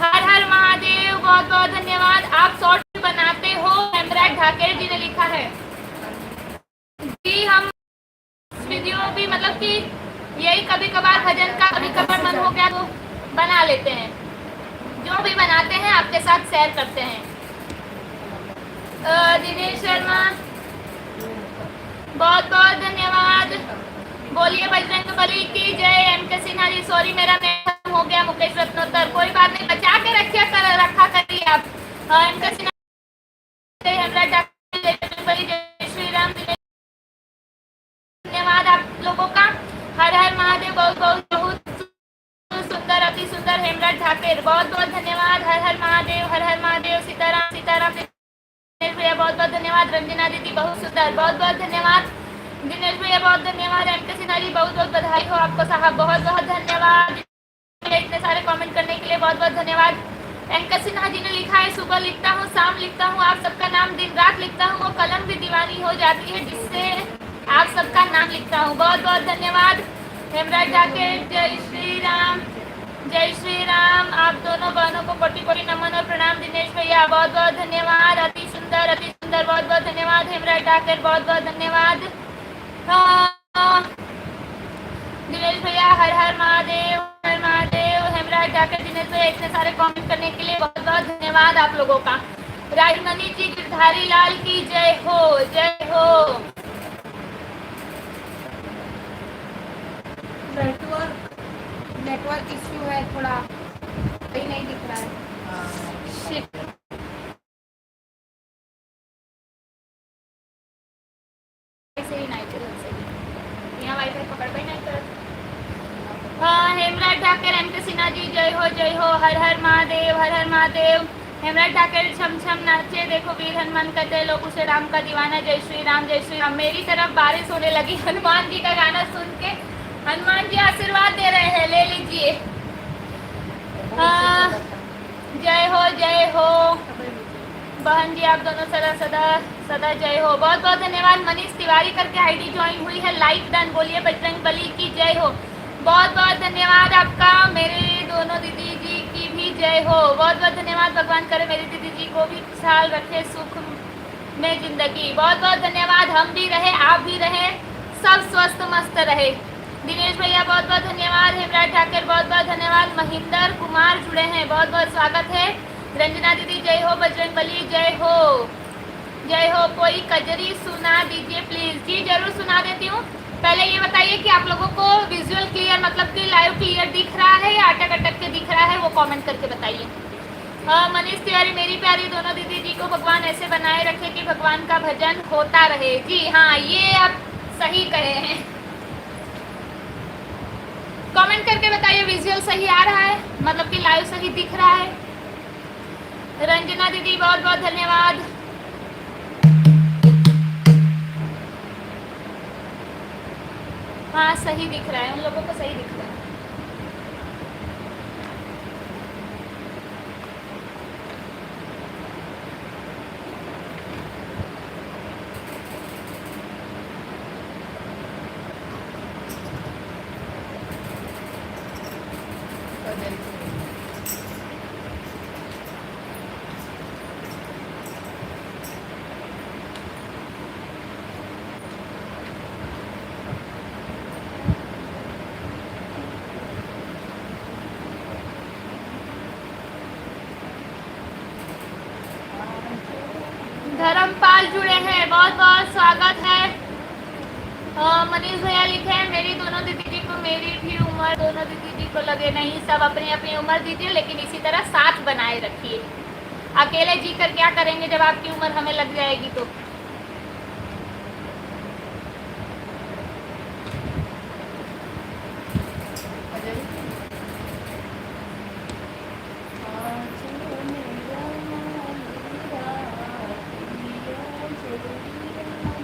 A: हर हर महादेव। बहुत बहुत धन्यवाद। आप शॉर्ट बनाते हो, हेमराज ढाकेर जी ने लिखा है। जी हम वीडियो भी मतलब कि यही कभी कभार भजन का कभी कभार मन हो गया तो बना लेते हैं। जो भी बनाते हैं आपके साथ शेयर करते हैं। दिनेश शर्मा बहुत बहुत धन्यवाद। बोलिए बजरंग बली की जय। M K Sinha ji sorry मेरा नेट खत्म हो गया। मुकेश रत्नोत्तर कोई बात नहीं, बचा के रखा करिए आप। एम के सिन्हा जय श्री राम। धन्यवाद आप लोगों का। हर हर महादेव। बहुत बहुत बहुत सुंदर, अति सुंदर हेमराज ठाकुर बहुत बहुत धन्यवाद। हर हर महादेव, हर हर महादेव। सीताराम सीताराम। दिनेश भैया बहुत बहुत धन्यवाद। रंजना दीदी बहुत सुंदर, बहुत बहुत धन्यवाद। दिनेश भैया बहुत धन्यवाद। एम के सिन्हा जी बहुत बहुत बधाई हो आपको साहब, बहुत बहुत धन्यवाद। इतने सारे कमेंट करने के लिए बहुत बहुत धन्यवाद। एम के सिन्हा जी ने लिखा है सुबह लिखता हूँ, शाम लिखता हूँ, आप सबका नाम दिन रात लिखता हूँ, वो कलम भी दीवानी हो जाती है जिससे आप सबका नाम लिखता हूँ। बहुत बहुत धन्यवाद। हेमराज ठाकुर जय श्री राम, जय श्री राम। आप दोनों बहनों को कोटि कोटि नमन और प्रणाम। दिनेश भैया बहुत बहुत धन्यवाद। अति सुंदर बहुत बहुत धन्यवाद। हेमराज ठाकुर बहुत बहुत धन्यवाद। दिनेश भैया हर हर महादेव, हर महादेव। हेमराज ठाकुर, दिनेश भैया इतने सारे कमेंट करने के लिए बहुत बहुत धन्यवाद आप लोगों का। राजमणि जी गिरधारी लाल की जय हो, जय हो।
B: नेटवर्क इश्यू है थोड़ा, कहीं नहीं दिख रहा है।
A: शिट। ऐसे ही नहीं चल सही, यहाँ वाईफाई पकड़ पे नहीं कर। हाँ, हेमराज ठाकुर, एम के सिन्हा जी जय हो, जय हो। हर हर महादेव, हर हर महादेव। हेमराज ठाकुर छम छम नाचे, देखो वीर हनुमान कहते लोग उसे राम का दीवाना। जय श्री राम, जय श्री राम। मेरी तरफ बारिश होने लगी हनुमान जी का गाना सुन के। हनुमान जी आशीर्वाद दे रहे हैं, ले लीजिए। जय हो, जय हो। बहन जी आप दोनों सदा सदा सदा जय हो। बहुत बहुत धन्यवाद। मनीष तिवारी करके आईडी ज्वाइन हुई है, लाइक डन। बोलिए बजरंग बली की जय हो। बहुत बहुत धन्यवाद आपका। मेरे दोनों दीदी जी की भी जय हो। बहुत बहुत धन्यवाद। भगवान करे मेरी दीदी जी को भी ख्याल रखे, सुख में जिंदगी। बहुत बहुत धन्यवाद। हम भी रहे, आप भी रहे, सब स्वस्थ मस्त रहे। दिनेश भैया बहुत बहुत धन्यवाद। हेमराज ठाकुर बहुत बहुत धन्यवाद। महेंद्र कुमार जुड़े हैं, बहुत बहुत स्वागत है। रंजना दीदी जय हो। बजरंग बली जय हो, जय हो। कोई कजरी सुना दीजिए प्लीज। जी जरूर सुना देती हूँ। पहले ये बताइए कि आप लोगों को विजुअल क्लियर मतलब कि लाइव क्लियर दिख रहा है या अटक अटक के दिख रहा है, वो कमेंट करके बताइए। मनीष तिवारी, मेरी प्यारी दोनों दीदी जी को भगवान ऐसे बनाए रखे कि भगवान का भजन होता रहे। जी हाँ, ये आप सही कहे हैं। कमेंट करके बताइए विजुअल सही आ रहा है, मतलब कि लाइव सही दिख रहा है। रंजना दीदी बहुत बहुत धन्यवाद। हाँ सही दिख रहा है, उन लोगों को सही दिख रहा है। धर्मपाल जुड़े हैं, बहुत बहुत स्वागत है। मनीष भैया लिखे हैं मेरी दोनों दीदी जी को मेरी भी उम्र दोनों दीदी जी को लगे नहीं, सब अपनी अपनी उम्र दीजिए, लेकिन इसी तरह साथ बनाए रखिए। अकेले जी कर क्या करेंगे जब आपकी उम्र हमें लग जाएगी तो।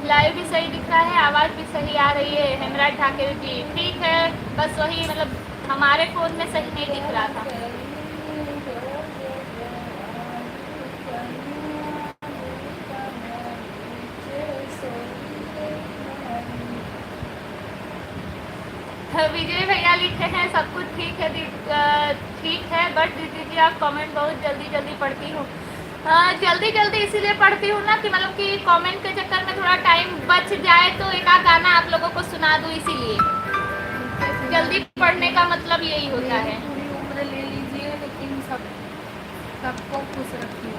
A: लाइव भी सही दिख रहा है, आवाज़ भी सही आ रही है। हेमराज ठाकुर जी ठीक है, बस वही मतलब हमारे फ़ोन में सही नहीं दिख रहा था। विजय भैया लिखे हैं सब कुछ ठीक है ठीक है, बट दीदी जी आप कमेंट बहुत जल्दी जल्दी पढ़ती हूँ। जल्दी जल्दी इसीलिए पढ़ती हूँ ना कि मतलब कि कमेंट के चक्कर में थोड़ा टाइम बच जाए तो एक आध गाना आप लोगों को सुना दूँ, इसीलिए जल्दी पढ़ने का मतलब यही होता है।
B: पूरी उम्र ले लीजिए, लेकिन सबको खुश रखिए।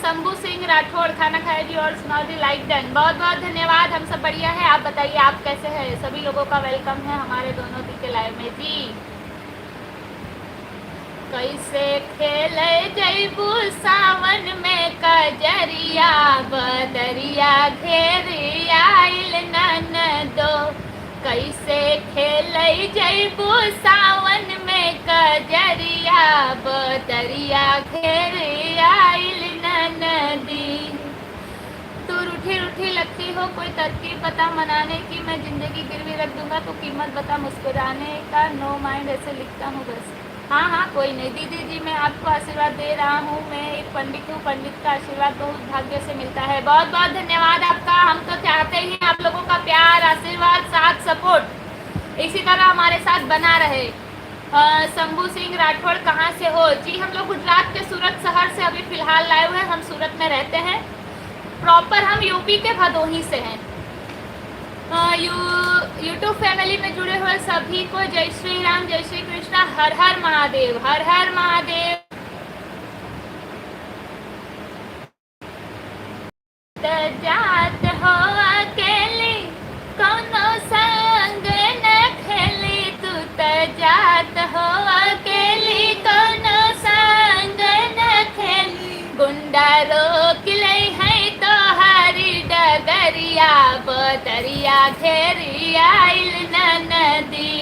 A: शंभू सिंह राठौड़ खाना खाया जी और सुनाओ जी, लाइक डन, बहुत बहुत धन्यवाद। हम सब बढ़िया है, आप बताइए आप कैसे हैं। सभी लोगों का वेलकम है हमारे दोनों दी के लाइव में जी। कैसे खेले जैबू सावन में कजरिया बदरिया घेरी आइल ननदो, कैसे खेले जैबू सावन में कजरिया बदरिया घेरी आइल ननदी। तू रूठी रूठी लगती हो, कोई तरकीब बता मनाने की, मैं जिंदगी गिरवी रख दूंगा तो कीमत बता मुस्कुराने का, नो माइंड ऐसे लिखता हूँ बस। हाँ हाँ कोई नहीं दीदी जी, मैं आपको आशीर्वाद दे रहा हूँ। मैं एक पंडित हूँ, पंडित का आशीर्वाद बहुत भाग्य से मिलता है। बहुत बहुत धन्यवाद आपका। हम तो चाहते ही आप लोगों का प्यार आशीर्वाद साथ सपोर्ट इसी तरह हमारे साथ बना रहे। शंभू सिंह राठौड़ कहाँ से हो जी? हम लोग गुजरात के सूरत शहर से अभी फ़िलहाल लाए हुए हैं। हम सूरत में रहते हैं, प्रॉपर हम यूपी के भदोही से हैं। यूट्यूब फैमिली में जुड़े हुए सभी को जय श्री राम, जय श्री कृष्णा, हर हर महादेव, हर हर महादेव। जात हो अकेली कोनो संग न खेली, तू त जात हो अकेली कोनो संग न खेली, गुंडा रोक ले है तो हरी डगरिया बदरिया घेरी आइल ननदी,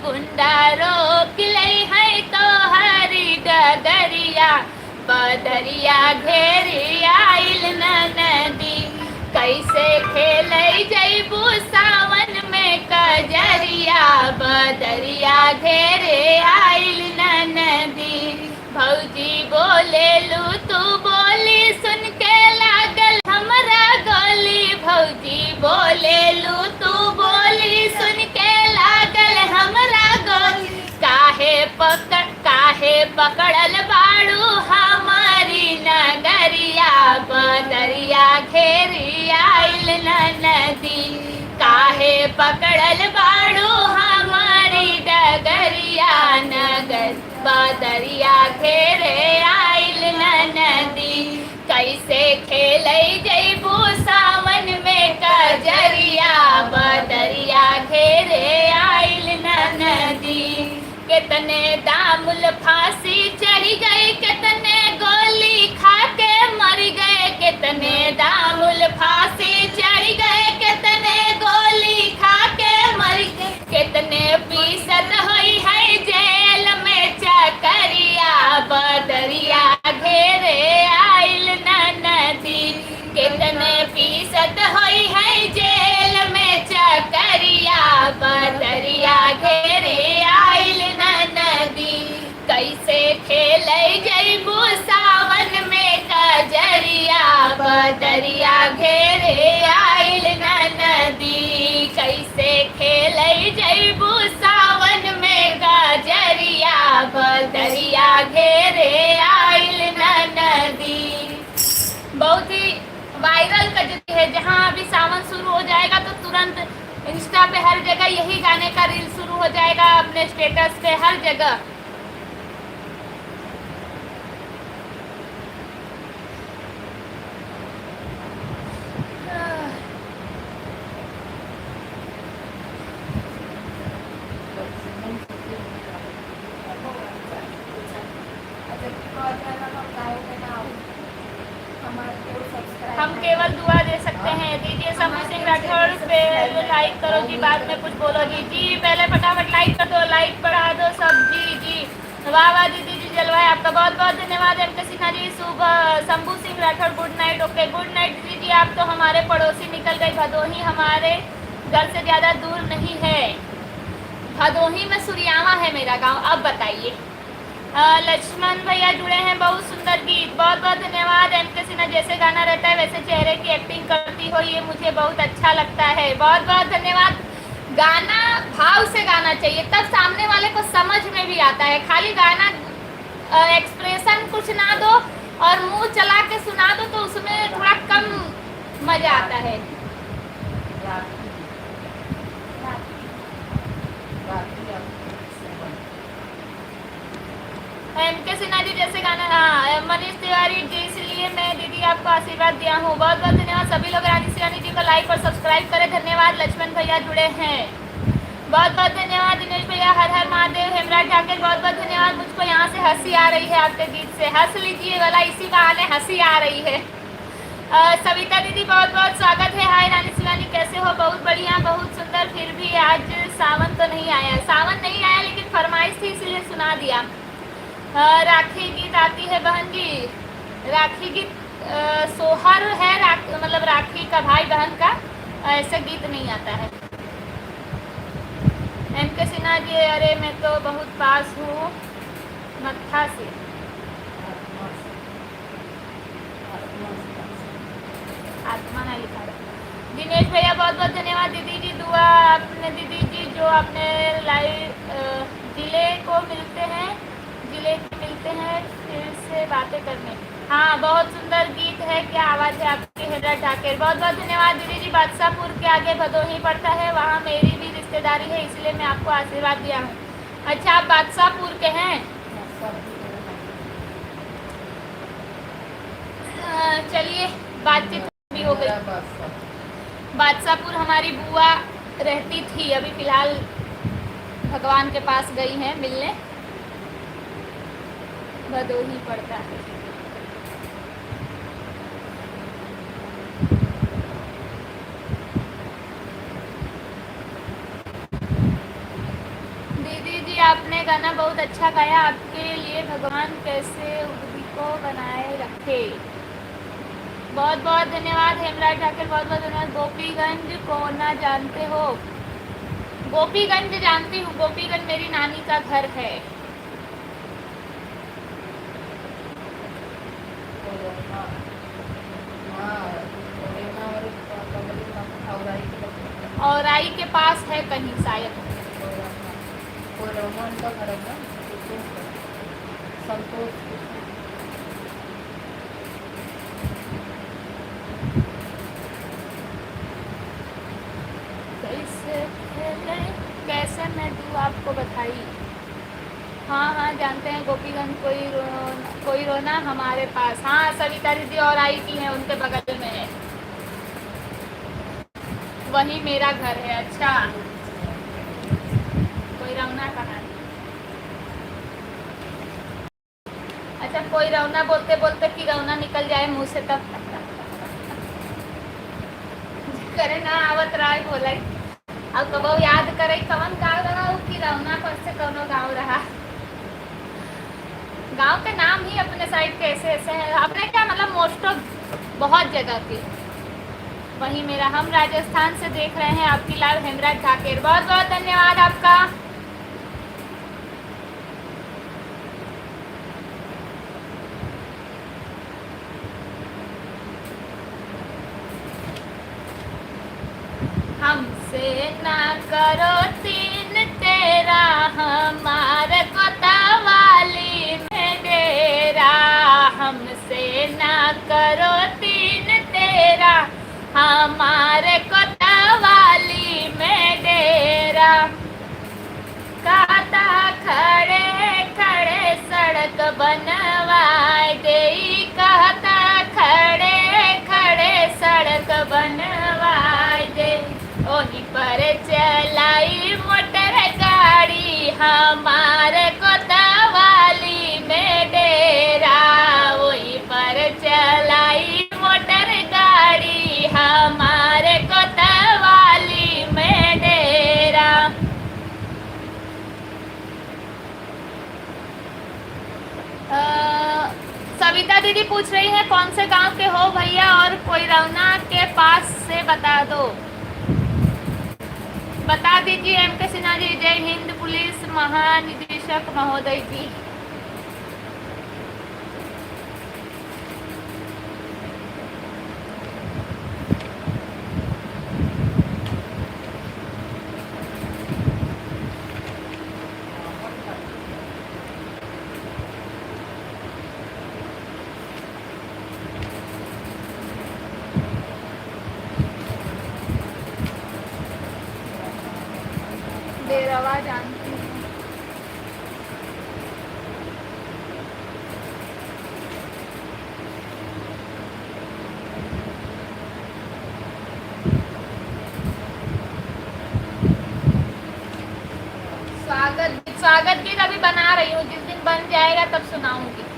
A: गुंडा रोक ले है तो हरी डगरिया बदरिया घेरी आइल ननदी, कैसे खेले जैबू सावन में कजरिया बदरिया घेरे आइल ननदी। भौजी बोले लू तू बोली सुन के लागल हमरा गोली, भौजी बोले लू तू बोली सुन के लागल हमरा गोली, काहे पकड़ल बाड़ू हमारी नगरिया बदरिया घेरी आइल नदी, काहे पकड़ल बाड़ू हमारी डगरिया नगर बदरिया घेरे आइल नदी, कैसे खेले जैबू सावन में कजरिया बदरिया घेरे आइल नदी, कितने दामुल फांसी चढ़ी गई, कितने गोली खा के मर गए, कितने दामुल फांसी चढ़ी गए, कितने गोली खा के मर गए, कितने पीसत हुई है जेल में चकरिया बदरिया घेरे आइल नदी, कितने पीसत हुई है जेल में चकरिया बदरिया घेरे आइल नदी, कैसे खेले जैबू सावन में कजरिया बदरिया घेरे आइल नदी, कैसे खेले जैबू सावन में कजरिया बदरिया घेरे आइल नदी। बहुत ही वायरल कजरी है, जहाँ अभी सावन शुरू हो जाएगा तो तुरंत इंस्टा पे हर जगह यही गाने का रील शुरू हो जाएगा, अपने स्टेटस पे हर जगह। राठौड़ पे लाइक करो जी, बाद में कुछ बोलो जी। जी पहले फटाफट लाइक कर दो, लाइक बढ़ा दो सब जी। जी वाह वाह दीदी जी, जलवाए आपका बहुत बहुत धन्यवाद। एमके सिन्हा जी, सुबह Shambhu Singh Rathore good night. Okay good night दीदी जी। आप तो हमारे पड़ोसी निकल गए, भदोही हमारे घर से ज़्यादा दूर नहीं है। भदोही में सुरियावा है मेरा गांव। अब बताइए। लक्ष्मण भैया जुड़े हैं, बहुत सुंदर गीत, बहुत बहुत धन्यवाद। एमके सिन्हा, जैसे गाना रहता है वैसे चेहरे की एक्टिंग करती हो, ये मुझे बहुत अच्छा लगता है। बहुत बहुत धन्यवाद। गाना भाव से गाना चाहिए, तब सामने वाले को समझ में भी आता है। खाली गाना एक्सप्रेशन कुछ ना दो और मुंह चला के सुना दो तो उसमें थोड़ा कम मजा आता है। एमके सिन्हा जी जैसे गाना, हाँ मनीष तिवारी जी, इसलिए मैं दीदी आपको आशीर्वाद दिया हूँ। बहुत बहुत धन्यवाद। सभी लोग रानी सिवानी जी को लाइक और सब्सक्राइब करें। धन्यवाद। लक्ष्मण भैया जुड़े हैं, बहुत बहुत धन्यवाद। दिनेश भैया हर हर महादेव। हेमराज ठाकुर बहुत बहुत धन्यवाद। मुझको यहाँ से हंसी आ रही है आपके गीत से, हंस लीजिए वाला, इसी बहाने हंसी आ रही है। सविता दीदी बहुत बहुत स्वागत है। हाय रानी शिवानी, कैसे हो? बहुत बढ़िया, बहुत सुंदर। फिर भी आज सावन तो नहीं आया, सावन नहीं आया लेकिन फरमाइश थी इसलिए सुना दिया। राखी गीत आती है बहन जी? राखी गीत सोहर है, मतलब राखी का भाई बहन का, ऐसा गीत नहीं आता है। एमके सिन्हा जी, अरे मैं तो बहुत पास हूँ मत्था से। आत्मा ना लिखा है। दिनेश भैया बहुत बहुत धन्यवाद। दीदी जी दुआ आपने, दीदी जी जो आपने लाइव जिले को मिलते हैं, जिले के मिलते हैं फिर से बातें करने। हाँ बहुत सुंदर गीत है, क्या आवाज़ है आपकी। हेमराज ठाकुर बहुत बहुत धन्यवाद। दीदी जी बादशाहपुर के आगे भदोही पड़ता है, वहाँ मेरी भी रिश्तेदारी है, इसलिए मैं आपको आशीर्वाद दिया हूँ। अच्छा आप बादशाहपुर के हैं? चलिए बातचीत भी हो गई। बादशाहपुर हमारी बुआ रहती थी, अभी फिलहाल भगवान के पास गई हैं मिलने। भदोही पड़ता है। दीदी जी आपने गाना बहुत अच्छा गाया, आपके लिए भगवान कैसे उर्दी को बनाए रखे। बहुत बहुत धन्यवाद। हेमराज ठाकुर बहुत बहुत धन्यवाद। गोपीगंज को ना जानते हो? गोपीगंज जानती हूँ, गोपीगंज मेरी नानी का घर है। औराई के पास है कहीं शायद। कैसे मैं दूँ आपको बधाई? हाँ हाँ जानते हैं गोपीगंज, कोई रोना हमारे पास। हाँ सविता दीदी और आई की है, उनके बगल में है, वही मेरा घर है। अच्छा कोई रौना कहाँ? अच्छा कोई रौना बोलते बोलते कि रौना निकल जाए मुँह से तब करे ना आवत राय बोला। अब कबो याद करे कवन गाँव रहा कि रौना पर से कौनो गाँव रहा। गांव के नाम ही अपने साइड के ऐसे ऐसे हैं, अपने क्या मतलब मोस्ट ऑफ बहुत जगह के। वही मेरा, हम राजस्थान से देख रहे हैं आपकी लाइव। हेमराज ठाकुर बहुत बहुत धन्यवाद आपका। हमसे ना करो तीन तेरा, हमारे कोतवाली में डेरा। हमसे ना करो तीन तेरा, हमारे कोतवाली में डेरा। काता खड़े खड़े सड़क बनवाए दे, कहता खड़े खड़े सड़क बनवाए दे। ओही पर चलाई मोटर गाड़ी, हमारे कोतवाली में डेरा। वही पर चलाई मोटर गाड़ी, हमारे कोतवाली दीदी पूछ रही है कौन से गांव के हो भैया और कोई रौना के पास से बता दो, बता दीजिए। एम के सिन्हा जी, जय हिंद पुलिस महानिदेशक महोदय जी। देरवा जानती हूँ। स्वागत गीत अभी बना रही हूँ, जिस दिन बन जाएगा तब सुनाऊंगी।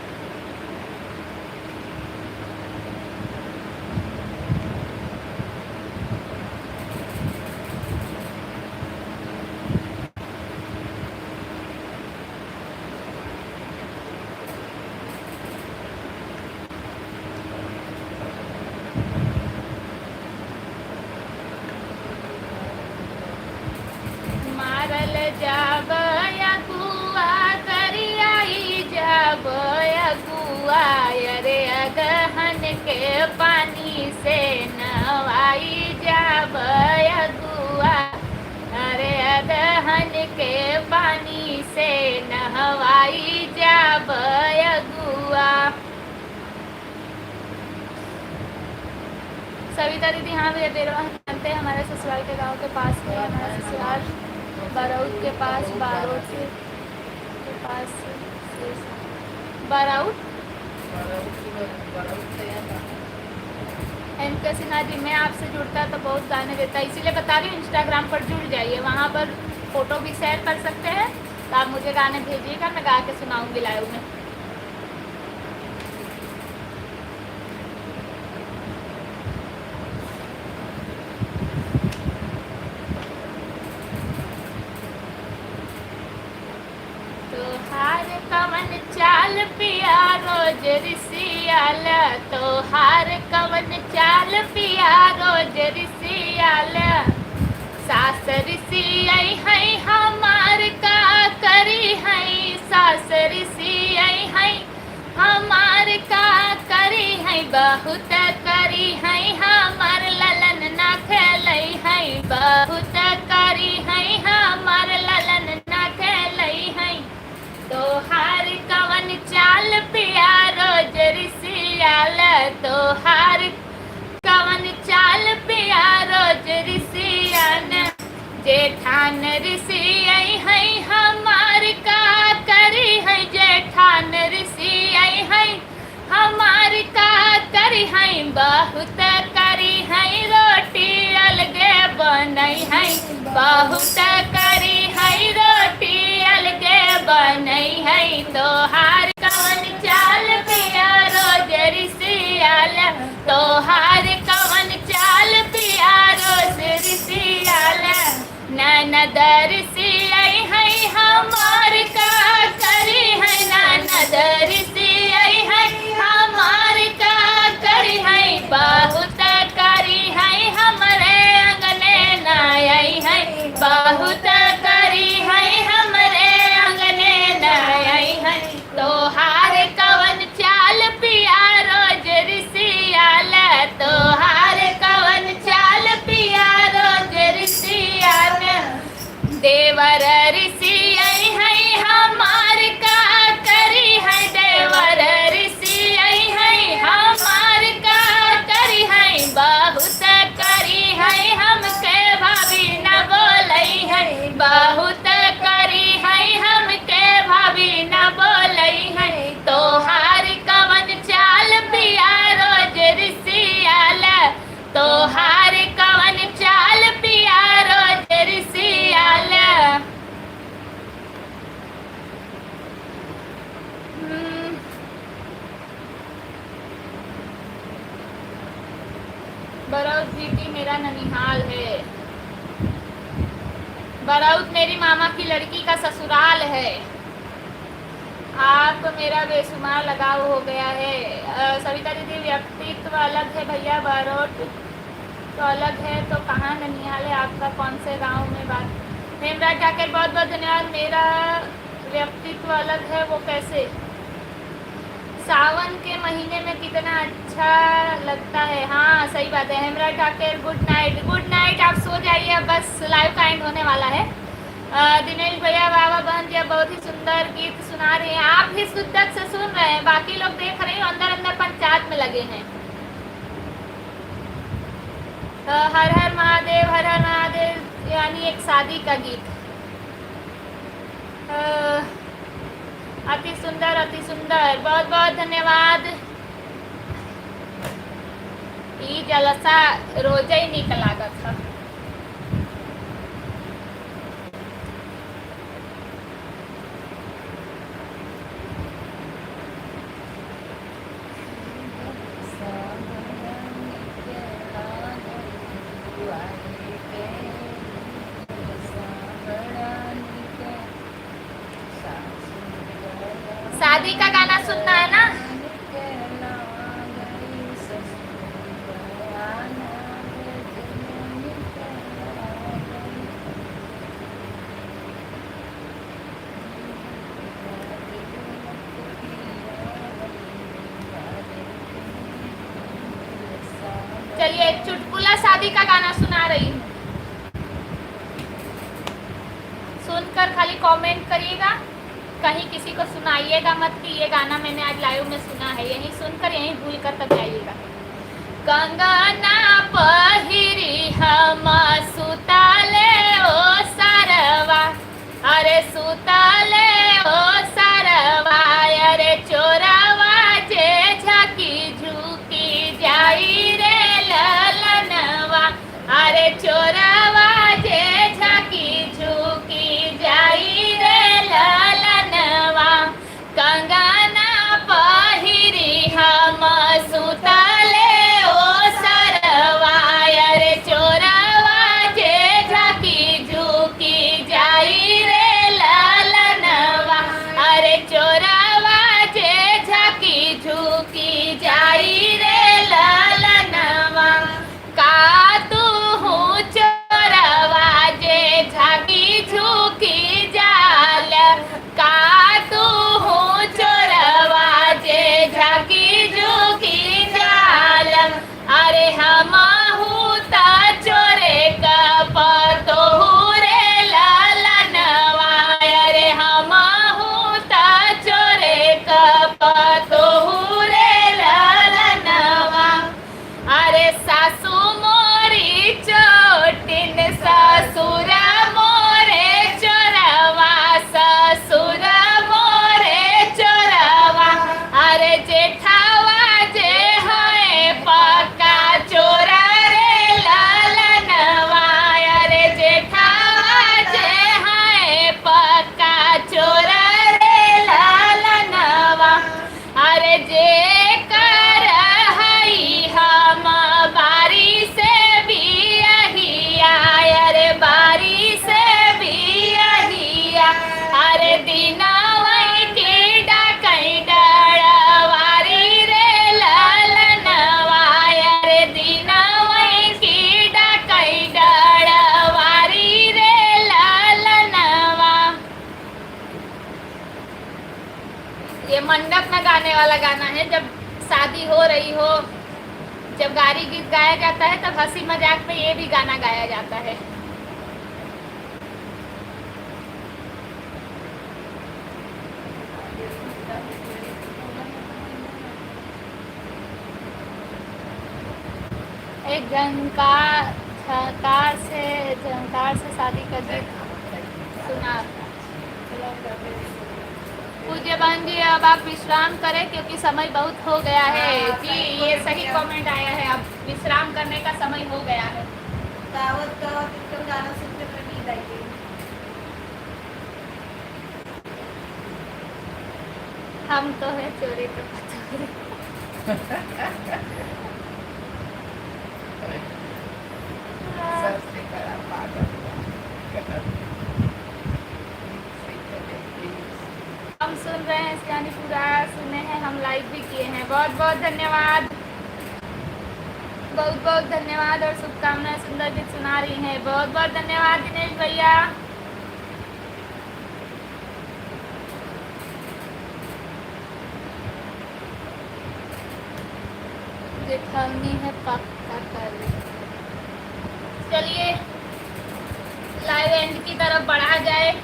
A: मारल जाब अगुआ करियाई जाब अगुआ, अरे अगहन के पानी से नवाई जाब अगुआ, अरे अगहन के पानी से नहवाई जाब अगुआ। सविता दीदी, हाँ भैया देरवा जानते हैं, हमारे ससुराल के गांव के पास में, हमारा ससुराल बाराउत के पास, बारोट के पास बाराउत। एम के सिन्हा जी, मैं आपसे जुड़ता तो बहुत गाने देता, इसीलिए बता रही हूँ इंस्टाग्राम पर जुड़ जाइए, वहाँ पर फोटो भी शेयर कर सकते हैं, तो आप मुझे गाने भेजिएगा, मैं गा के सुनाऊंगी लाइव में। तोहार कवन चाल पिया रोज रिसियाल, तोहार कवन चाल पिया रोज रिसियाल, सास रिसियई है हमार का करी है, सास रिसियई है हमार का करी है, बहुत करी है हमार ललन ना खेलई है, बहुत करी है हमार ललन ना खेलई है। तोहार कवन चाल पिया रोज रिसियाल, तोहार कवन चाल पिया रोज रिसियान, जेठान रिसियई है हमार का करी है, जेठान रिसियई है हमार का करी है, बहुत करी है रोटी अलगे बनई है, बहुत करी है रोटी अलगे बनई है। तोहार कवन चाल पिया रोज रिसियाल, तोहार कवन चाल पिया रोज रिसियाल, ननद रिसियई है हमार का करी है, ननद रिसियई है हमार का करी है, बहुत करी है हमरे अंगने नाई है, बहुत करी है हमरे अंगने नाई है। तोहार कवन चाल पिया रोज रिसियाल, तोहार कवन चाल पिया रोज रिसियाल, देवर रिसियई है हमार का करी है, देवर रिसियई है हमार का करी है, बहुत करी है हमके भाभी न बोलई है, बहुत करी है हमके भाभी न बोलई है। तोहार कवन चाल पिया रोज रिसियाल, तोहार कवन चाल पिया रोज रिसियाल। बरौत सिटी मेरा ननिहाल है, बरौत मेरी मामा की लड़की का ससुराल है। आप मेरा बेशुमार लगाव हो गया है। सविता दीदी, व्यक्तित्व अलग है भैया, बारोट तो अलग है, तो कहाँ ननिहाल है आपका, कौन से गांव में बात। हेमराज ठाकर, बहुत बहुत धन्यवाद। मेरा व्यक्तित्व अलग है, वो कैसे। सावन के महीने में कितना अच्छा लगता है। हाँ सही बात है Hemraj Thakar. Good night, good night, आप सो जाइए, बस लाइव का एंड होने वाला है। दिनेश भैया, बाबा बहन जी, बहुत ही सुंदर गीत सुना रहे हैं। आप भी शिद्दत से सुन रहे हैं, बाकी लोग देख रहे हैं अंदर अंदर पंचायत में लगे हैं। हर हर महादेव, हर हर महादेव, यानी एक शादी का गीत। अति सुंदर, अति सुंदर, बहुत बहुत धन्यवाद। ई जलसा रोज ही निक लागत था। शादी का गाना सुनना है ना। चलिए एक चुटकुला शादी का गाना सुना रही हूँ, सुनकर खाली कमेंट करिएगा, कहीं किसी को सुनाइएगा मत कि ये गाना मैंने आज लाइव में सुना है। यहीं सुनकर यहीं भूल कर तब जाइएगा। कंगना पहिरी हम सुताले ओ सरवा, अरे सुताले ओ सरवा, अरे चोरवा जे झकी झुकी जाई रे ललनवा, अरे चोरवा जे झकी झुकी जाई रे ललनवा, कंगना पहिरी हम सुताले ओ सरवा, अरे चोरवा जे झकी झुकी जाई रे ललनवा, अरे चोरवा जे झकी झुकी जाई रे ललनवा, का तू हूँ चोरवा जे झकी झुकी जाल, का तू हूँ चोरवा जे झकी झुकी जाल, अरे हम हूँ ता चोरे कपतो रे ललनवा, अरे हम हूँ ता चोरे कपतो रे ललनवा, अरे सासू मोरी चोटिन ससुर मोरे चोरवा, ससुर मोरे चोरवा, अरे जेठावा जे है पक्का चोर रे ललनवा, अरे जेठावा जे है पक्का चोर रे ललनवा, अरे जे कर हई हम बारी से भी अहिया, अरे बारी से भी अहिया, अरे दिनवई की डाकई डरवारी रे ललनवा, अरे दिनवई की डाकई डरवारी रे ललनवा। ये मंडप में गाने वाला गाना है, जब शादी हो रही हो, जब गारी गीत गाया जाता है तब हंसी मजाक में ये भी गाना गाया जाता है। एक झंकार से शादी का गीत सुना। पूज्य बहन जी, अब आप विश्राम करें क्योंकि समय बहुत हो गया है। जी ये सही कमेंट आया है, अब विश्राम करने का समय हो गया है।
B: गावत गावत एकदम गाना सुनते हुए नींद आई गई।
A: हम तो है चोरी तो चोरी।
C: सबसे बड़ा पागल
A: हम सुन रहे हैं इसका यानी पूरा सुने हैं, हम लाइव भी किए हैं। बहुत बहुत धन्यवाद, बहुत बहुत धन्यवाद और शुभकामनाएं। सुंदर गीत सुना रही हैं, बहुत बहुत धन्यवाद दिनेश भैया। दिखानी है पक्का कर। चलिए लाइव एंड की तरफ बढ़ा जाए।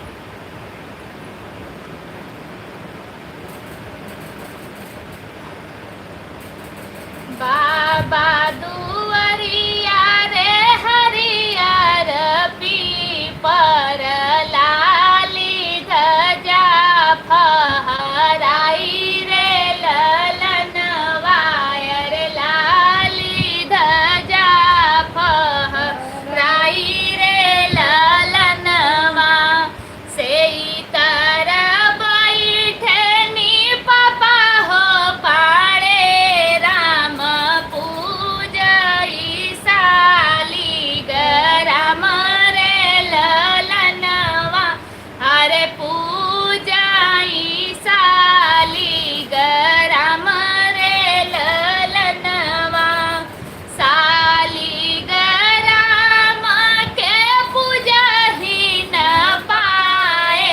A: बाबा दुआरिया रे हरियर पीपर लाली ध्वजा फहराई रे ललन वायर लाली ध्वजा फहराई रे ललनवा से तर बैठनी पापा हो पाड़े राम पूजई साली गराम रे ललनवा अरे पूजई साली गराम रे ललनवा साली गराम के पूजही न पाए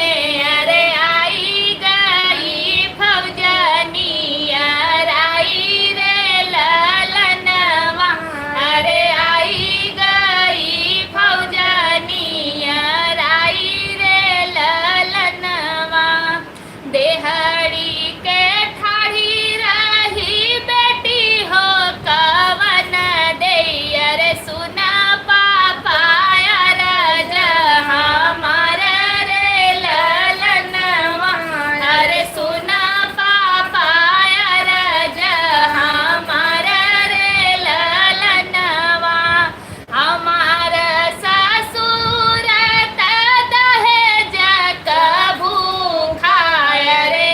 A: अरे आई गई फौजनिया आई रे ललनवा अरे आई गई फौजनिया आई रे ललनवा देहड़ी के ठाड़ी रही बेटी हो कवन दैयर सुना पापा अरज हमार रे ललनवा अरे सुना पापा अरज हमार रे ललनवा हमार ससुर दहेज भूखा रे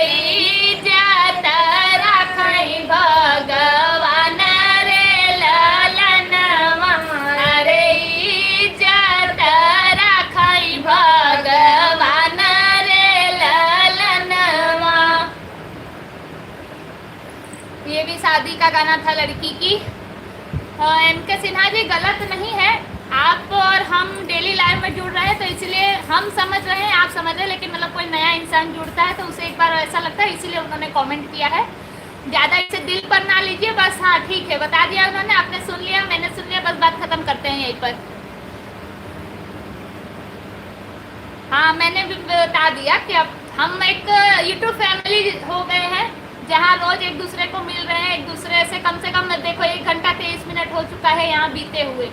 A: इज्जत रखई भगवान रे ललनवा अरे इज्जत रखई भगवान रे ललनवा। ये भी शादी का गाना था लड़की की। MK सिन्हा जी गलत नहीं है, आप और हम डेली लाइफ में जुड़ रहे हैं तो इसलिए हम समझ रहे हैं, आप समझ रहे हैं, लेकिन मतलब कोई नया इंसान जुड़ता है तो उसे एक बार ऐसा लगता है, इसीलिए उन्होंने कमेंट किया है। ज़्यादा इसे दिल पर ना लीजिए, बस हाँ ठीक है बता दिया उन्होंने, आपने सुन लिया मैंने सुन लिया, बस बात खत्म करते हैं यहीं पर। हाँ मैंने भी बता दिया कि अब हम एक यूट्यूब फैमिली हो गए हैं जहाँ रोज एक दूसरे को मिल रहे हैं, एक दूसरे से कम देखो 1 घंटा 23 मिनट हो चुका है यहाँ बीते हुए,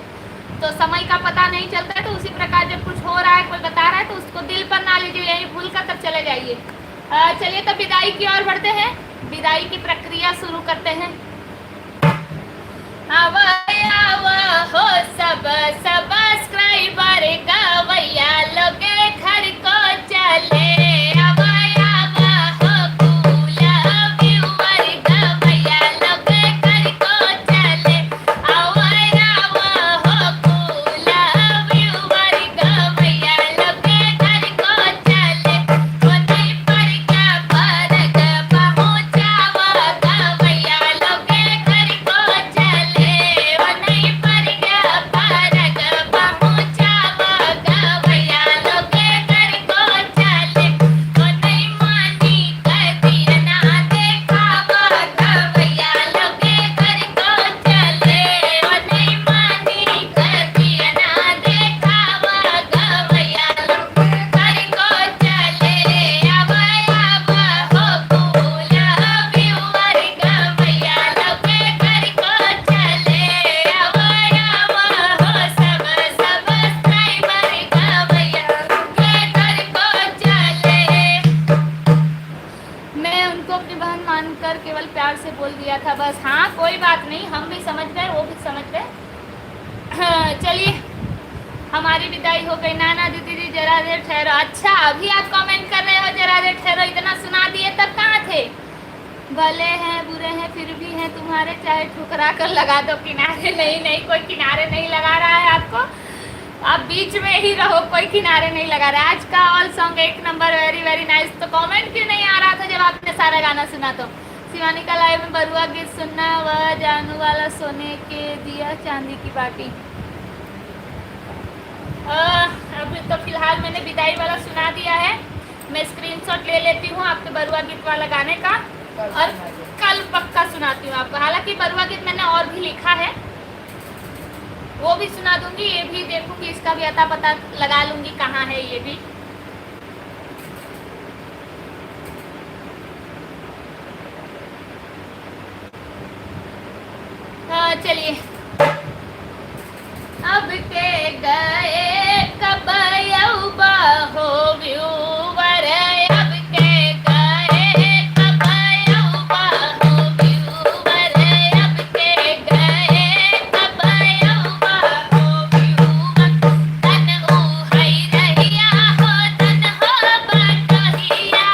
A: तो समय का पता नहीं चलता है। तो उसी प्रकार जब कुछ हो रहा है, कोई बता रहा है तो उसको दिल पर ना लीजिए, यही भूल कर तब चले जाइए। चलिए तब विदाई की ओर बढ़ते हैं, विदाई की प्रक्रिया शुरू करते हैं। आवा हो सब सब्सक्राइबर गवैया लोग घर को चले, आवा हो कूल व्यूअर गवैया लोग घर को चले, आवा हो कूल व्यूअर गवैया लोग घर को चले, कोई पर क्या फर्क पहुंचावा गवैया लोग घर को चले, नहीं पर क्या फर्क पहुंचावा गवैया लोग घर को चले, नहीं मानी कभी ना देखावा गवैया लोग घर को चले, नहीं मानी कभी ना देखावा गवैया लोग घर को चले, आवा हो कूल व्यूअर गवैया लोग घर को चले, आवा हो सब सब्सक्राइबर गवैया घर को चले। मैं उनको अपनी बहन मानकर केवल प्यार से बोल दिया था बस। हाँ कोई बात नहीं, हम भी समझ गए, वो भी समझ गए। चलिए हमारी विदाई हो गई। नाना दीदी जी जरा देर ठहरो। अच्छा अभी आप कमेंट कर रहे हो जरा देर ठहरो, इतना सुना दिए तब कहाँ थे? भले हैं बुरे हैं फिर भी हैं तुम्हारे, चाहे ठुकरा कर लगा दो किनारे। नहीं नहीं कोई किनारे नहीं लगा रहा है आपको, आप बीच में ही रहो, कोई किनारे नहीं लगा रहा। आज का all song 1 number, very very nice. तो कमेंट क्यों नहीं आ रहा था जब आपने सारा गाना सुना? तो शिवानी का लाइव में बरुआ गीत सुनना, वह जानू वाला सोने के दिया चांदी की बाटी। अभी तो फिलहाल मैंने विदाई वाला सुना दिया है। मैं स्क्रीनशॉट ले लेती हूँ आपके बरुआ गीत वाला गाने का, और कल पक्का सुनाती हूँ आपको। हालांकि बरुआ गीत मैंने और भी लिखा है, वो भी सुना दूंगी। ये भी देखूंगी, इसका भी अता पता लगा लूंगी कहाँ है ये भी। चलिए। अब के गए कब यौबा हो व्यूवर, अब के गए कब यौबा हो व्यूवर, अब के गए कब यौबा हो व्यूवर। तन ऊ है रहिया हो, तन हो बटहिया,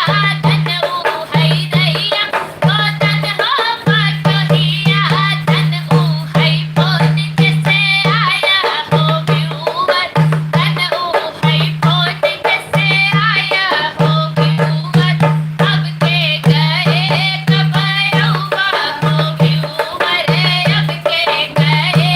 A: तन ऊ है रहिया हो, तन हो बटहिया, तन ऊ है फोन जैसे आया हो व्यूवर, तन ऊ है फोन जैसे आया हो व्यूवर। अब के गए कब यौबा हो व्यूवर, अब के गए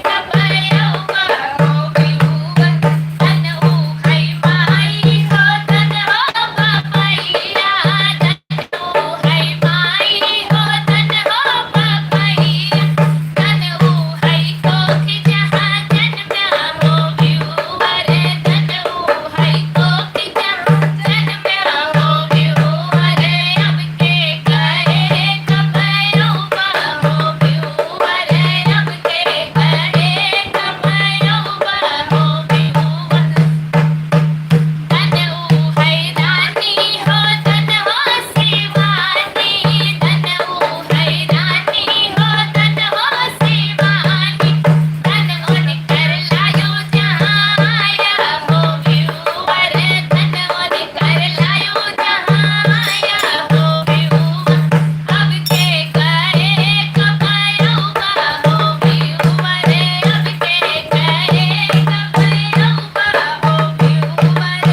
A: कब यौबा हो व्यूवर। तन ऊ है माई हो, तन हो बपैया, तन ऊ है माई हो, तन हो बपैया, तन ऊ है कोख जहाँ जन्मा हो व्यूवर, तन ऊ है कोख जहाँ जन्मा हो व्यूवर। अब के गए कब यौबा हो व्यूवर, अब के गए कब यौबा हो व्यूवर। तन ऊ है रानी हो, तन हो शिवानी, तन ऊ है रानी हो, तन हो शिवानी, तन उन कर लायो जहाँ आया हो व्यूवर, तन उन कर लायो जहाँ आया हो व्यूवर। अब के गए कब यौबा हो व्यूवर, अब के गए कब यौबा हो व्यूवर।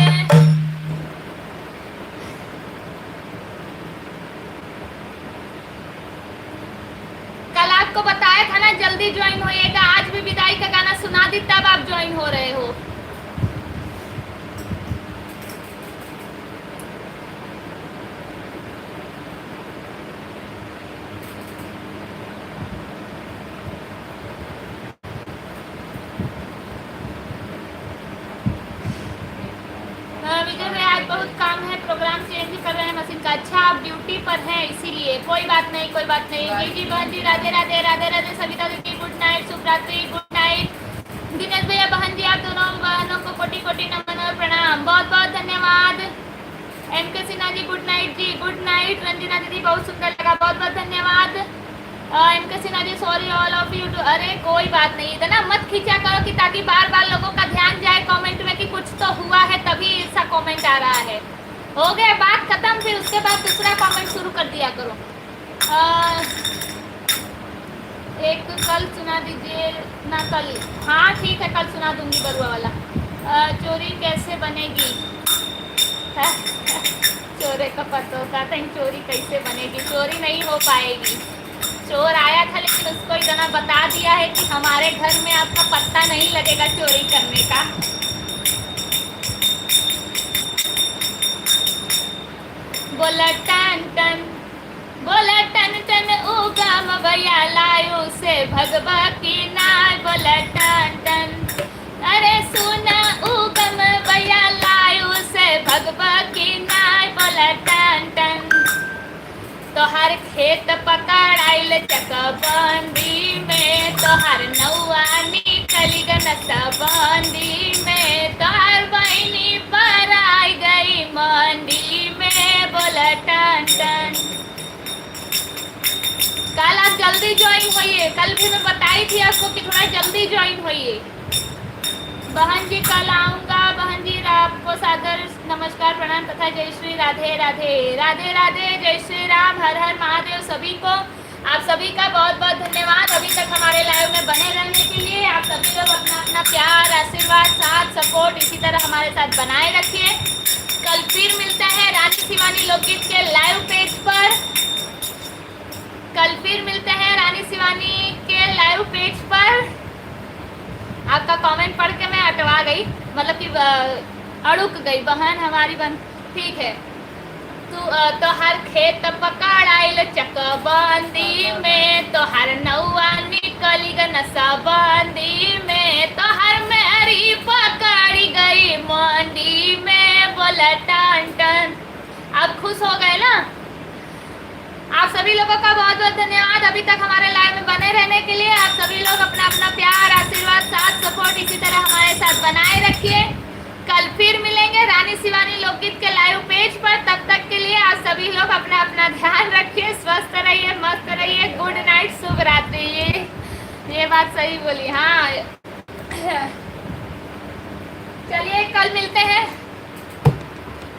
A: कल आपको बताया था ना जल्दी ज्वाइन होइएगा, आज भी विदाई का गाना सुना दी तब आप ज्वाइन हो रहे हो। विजय भाई आज बहुत काम है, प्रोग्राम चेंज कर रहे हैं मशीन का। अच्छा आप ड्यूटी पर हैं इसीलिए, कोई बात नहीं कोई बात नहीं। जी जी बहन जी राधे राधे राधे राधे। सविता दीदी गुड नाइट, शुभरात्रि गुड नाइट। दिनेश भैया बहन जी आप दोनों बहनों को कोटि कोटि नमन और प्रणाम, बहुत बहुत धन्यवाद। M K Sinha ji good night जी, गुड नाइट। रंजना दीदी बहुत सुंदर लगा, बहुत बहुत धन्यवाद। M K Sinha ji sorry all of you too. अरे कोई बात नहीं, इतना मत खींचा करो कि ताकि बार बार लोगों का ध्यान जाए कमेंट में कि कुछ तो हुआ है तभी ऐसा कमेंट आ रहा है। हो गया बात खत्म, फिर उसके बाद दूसरा कमेंट शुरू कर दिया करो। एक कल सुना दीजिए ना, कल हाँ ठीक है कल सुना दूंगी बरुआ वाला। चोरी कैसे बनेगी? चोरे का पता होता था, चोरी कैसे बनेगी? चोरी नहीं हो पाएगी। चोर आया था लेकिन उसको इतना बता दिया है कि हमारे घर में आपका पत्ता नहीं लगेगा चोरी करने का। बोला टन टन, बोला टन टन उगम भैया लायू से भगवा की नाय। बोला टन टन, अरे सुना उगम भैया लायू से भगवा की नाय। बोला टन टन, तोहार खेत पकड़ाइल चकबंदी में, तोहार नौआ निकली गनसबंदी में, तोहार बहनी पर आई गई मंडी में। बोला टन टन। कल आप जल्दी ज्वाइन होइए, कल भी मैं बताई थी आपको कि थोड़ा जल्दी ज्वाइन होइए। बहन जी कल आऊँगा। बहन जी आपको सादर नमस्कार प्रणाम तथा जय श्री राधे राधे। राधे राधे, जय श्री राम, हर हर महादेव। सभी को आप सभी का बहुत बहुत धन्यवाद अभी तक हमारे लाइव में बने रहने के लिए। आप सभी लोग अपना अपना प्यार, आशीर्वाद, साथ, सपोर्ट इसी तरह हमारे साथ बनाए रखिए। कल फिर मिलते हैं रानी शिवानी लोकगीत के लाइव पेज पर। कल फिर मिलते हैं रानी शिवानी के लाइव पेज पर। आपका कमेंट पढ़ के मैं अटवा गई, मतलब कि अड़ुक गई बहन हमारी बहन। ठीक है, तो हर खेत पकड़ाइल चकबंदी में, तो हर नौआ निकली ग नसाबंदी में, तो हर मेरी पकड़ी गई मंडी में। बोला टन टन। आप खुश हो गए ना? आप सभी लोगों का बहुत बहुत धन्यवाद अभी तक हमारे लाइव में बने रहने के लिए। आप सभी लोग अपना अपना प्यार, आशीर्वाद, साथ, सपोर्ट इसी तरह हमारे साथ बनाए रखिए। कल फिर मिलेंगे रानी शिवानी लोकगीत के लाइव पेज पर। तब तक के लिए आप सभी लोग अपना अपना ध्यान रखिए, स्वस्थ रहिए, मस्त रहिए। गुड नाइट, शुभ रात्रि। ये बात सही बोली। हाँ, चलिए कल मिलते हैं,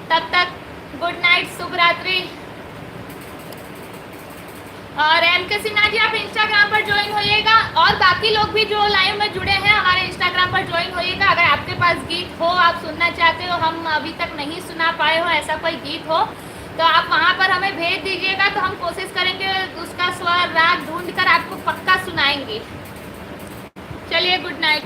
A: तब तक गुड नाइट, शुभ रात्रि। और एमके सिन्हा जी आप इंस्टाग्राम पर ज्वाइन होइएगा, और बाकी लोग भी जो लाइव में जुड़े हैं हमारे इंस्टाग्राम पर ज्वाइन होइएगा। अगर आपके पास गीत हो, आप सुनना चाहते हो, हम अभी तक नहीं सुना पाए हो, ऐसा कोई गीत हो तो आप वहाँ पर हमें भेज दीजिएगा, तो हम कोशिश करेंगे उसका स्वर राग ढूंढ कर आपको पक्का सुनाएंगे। चलिए गुड नाइट।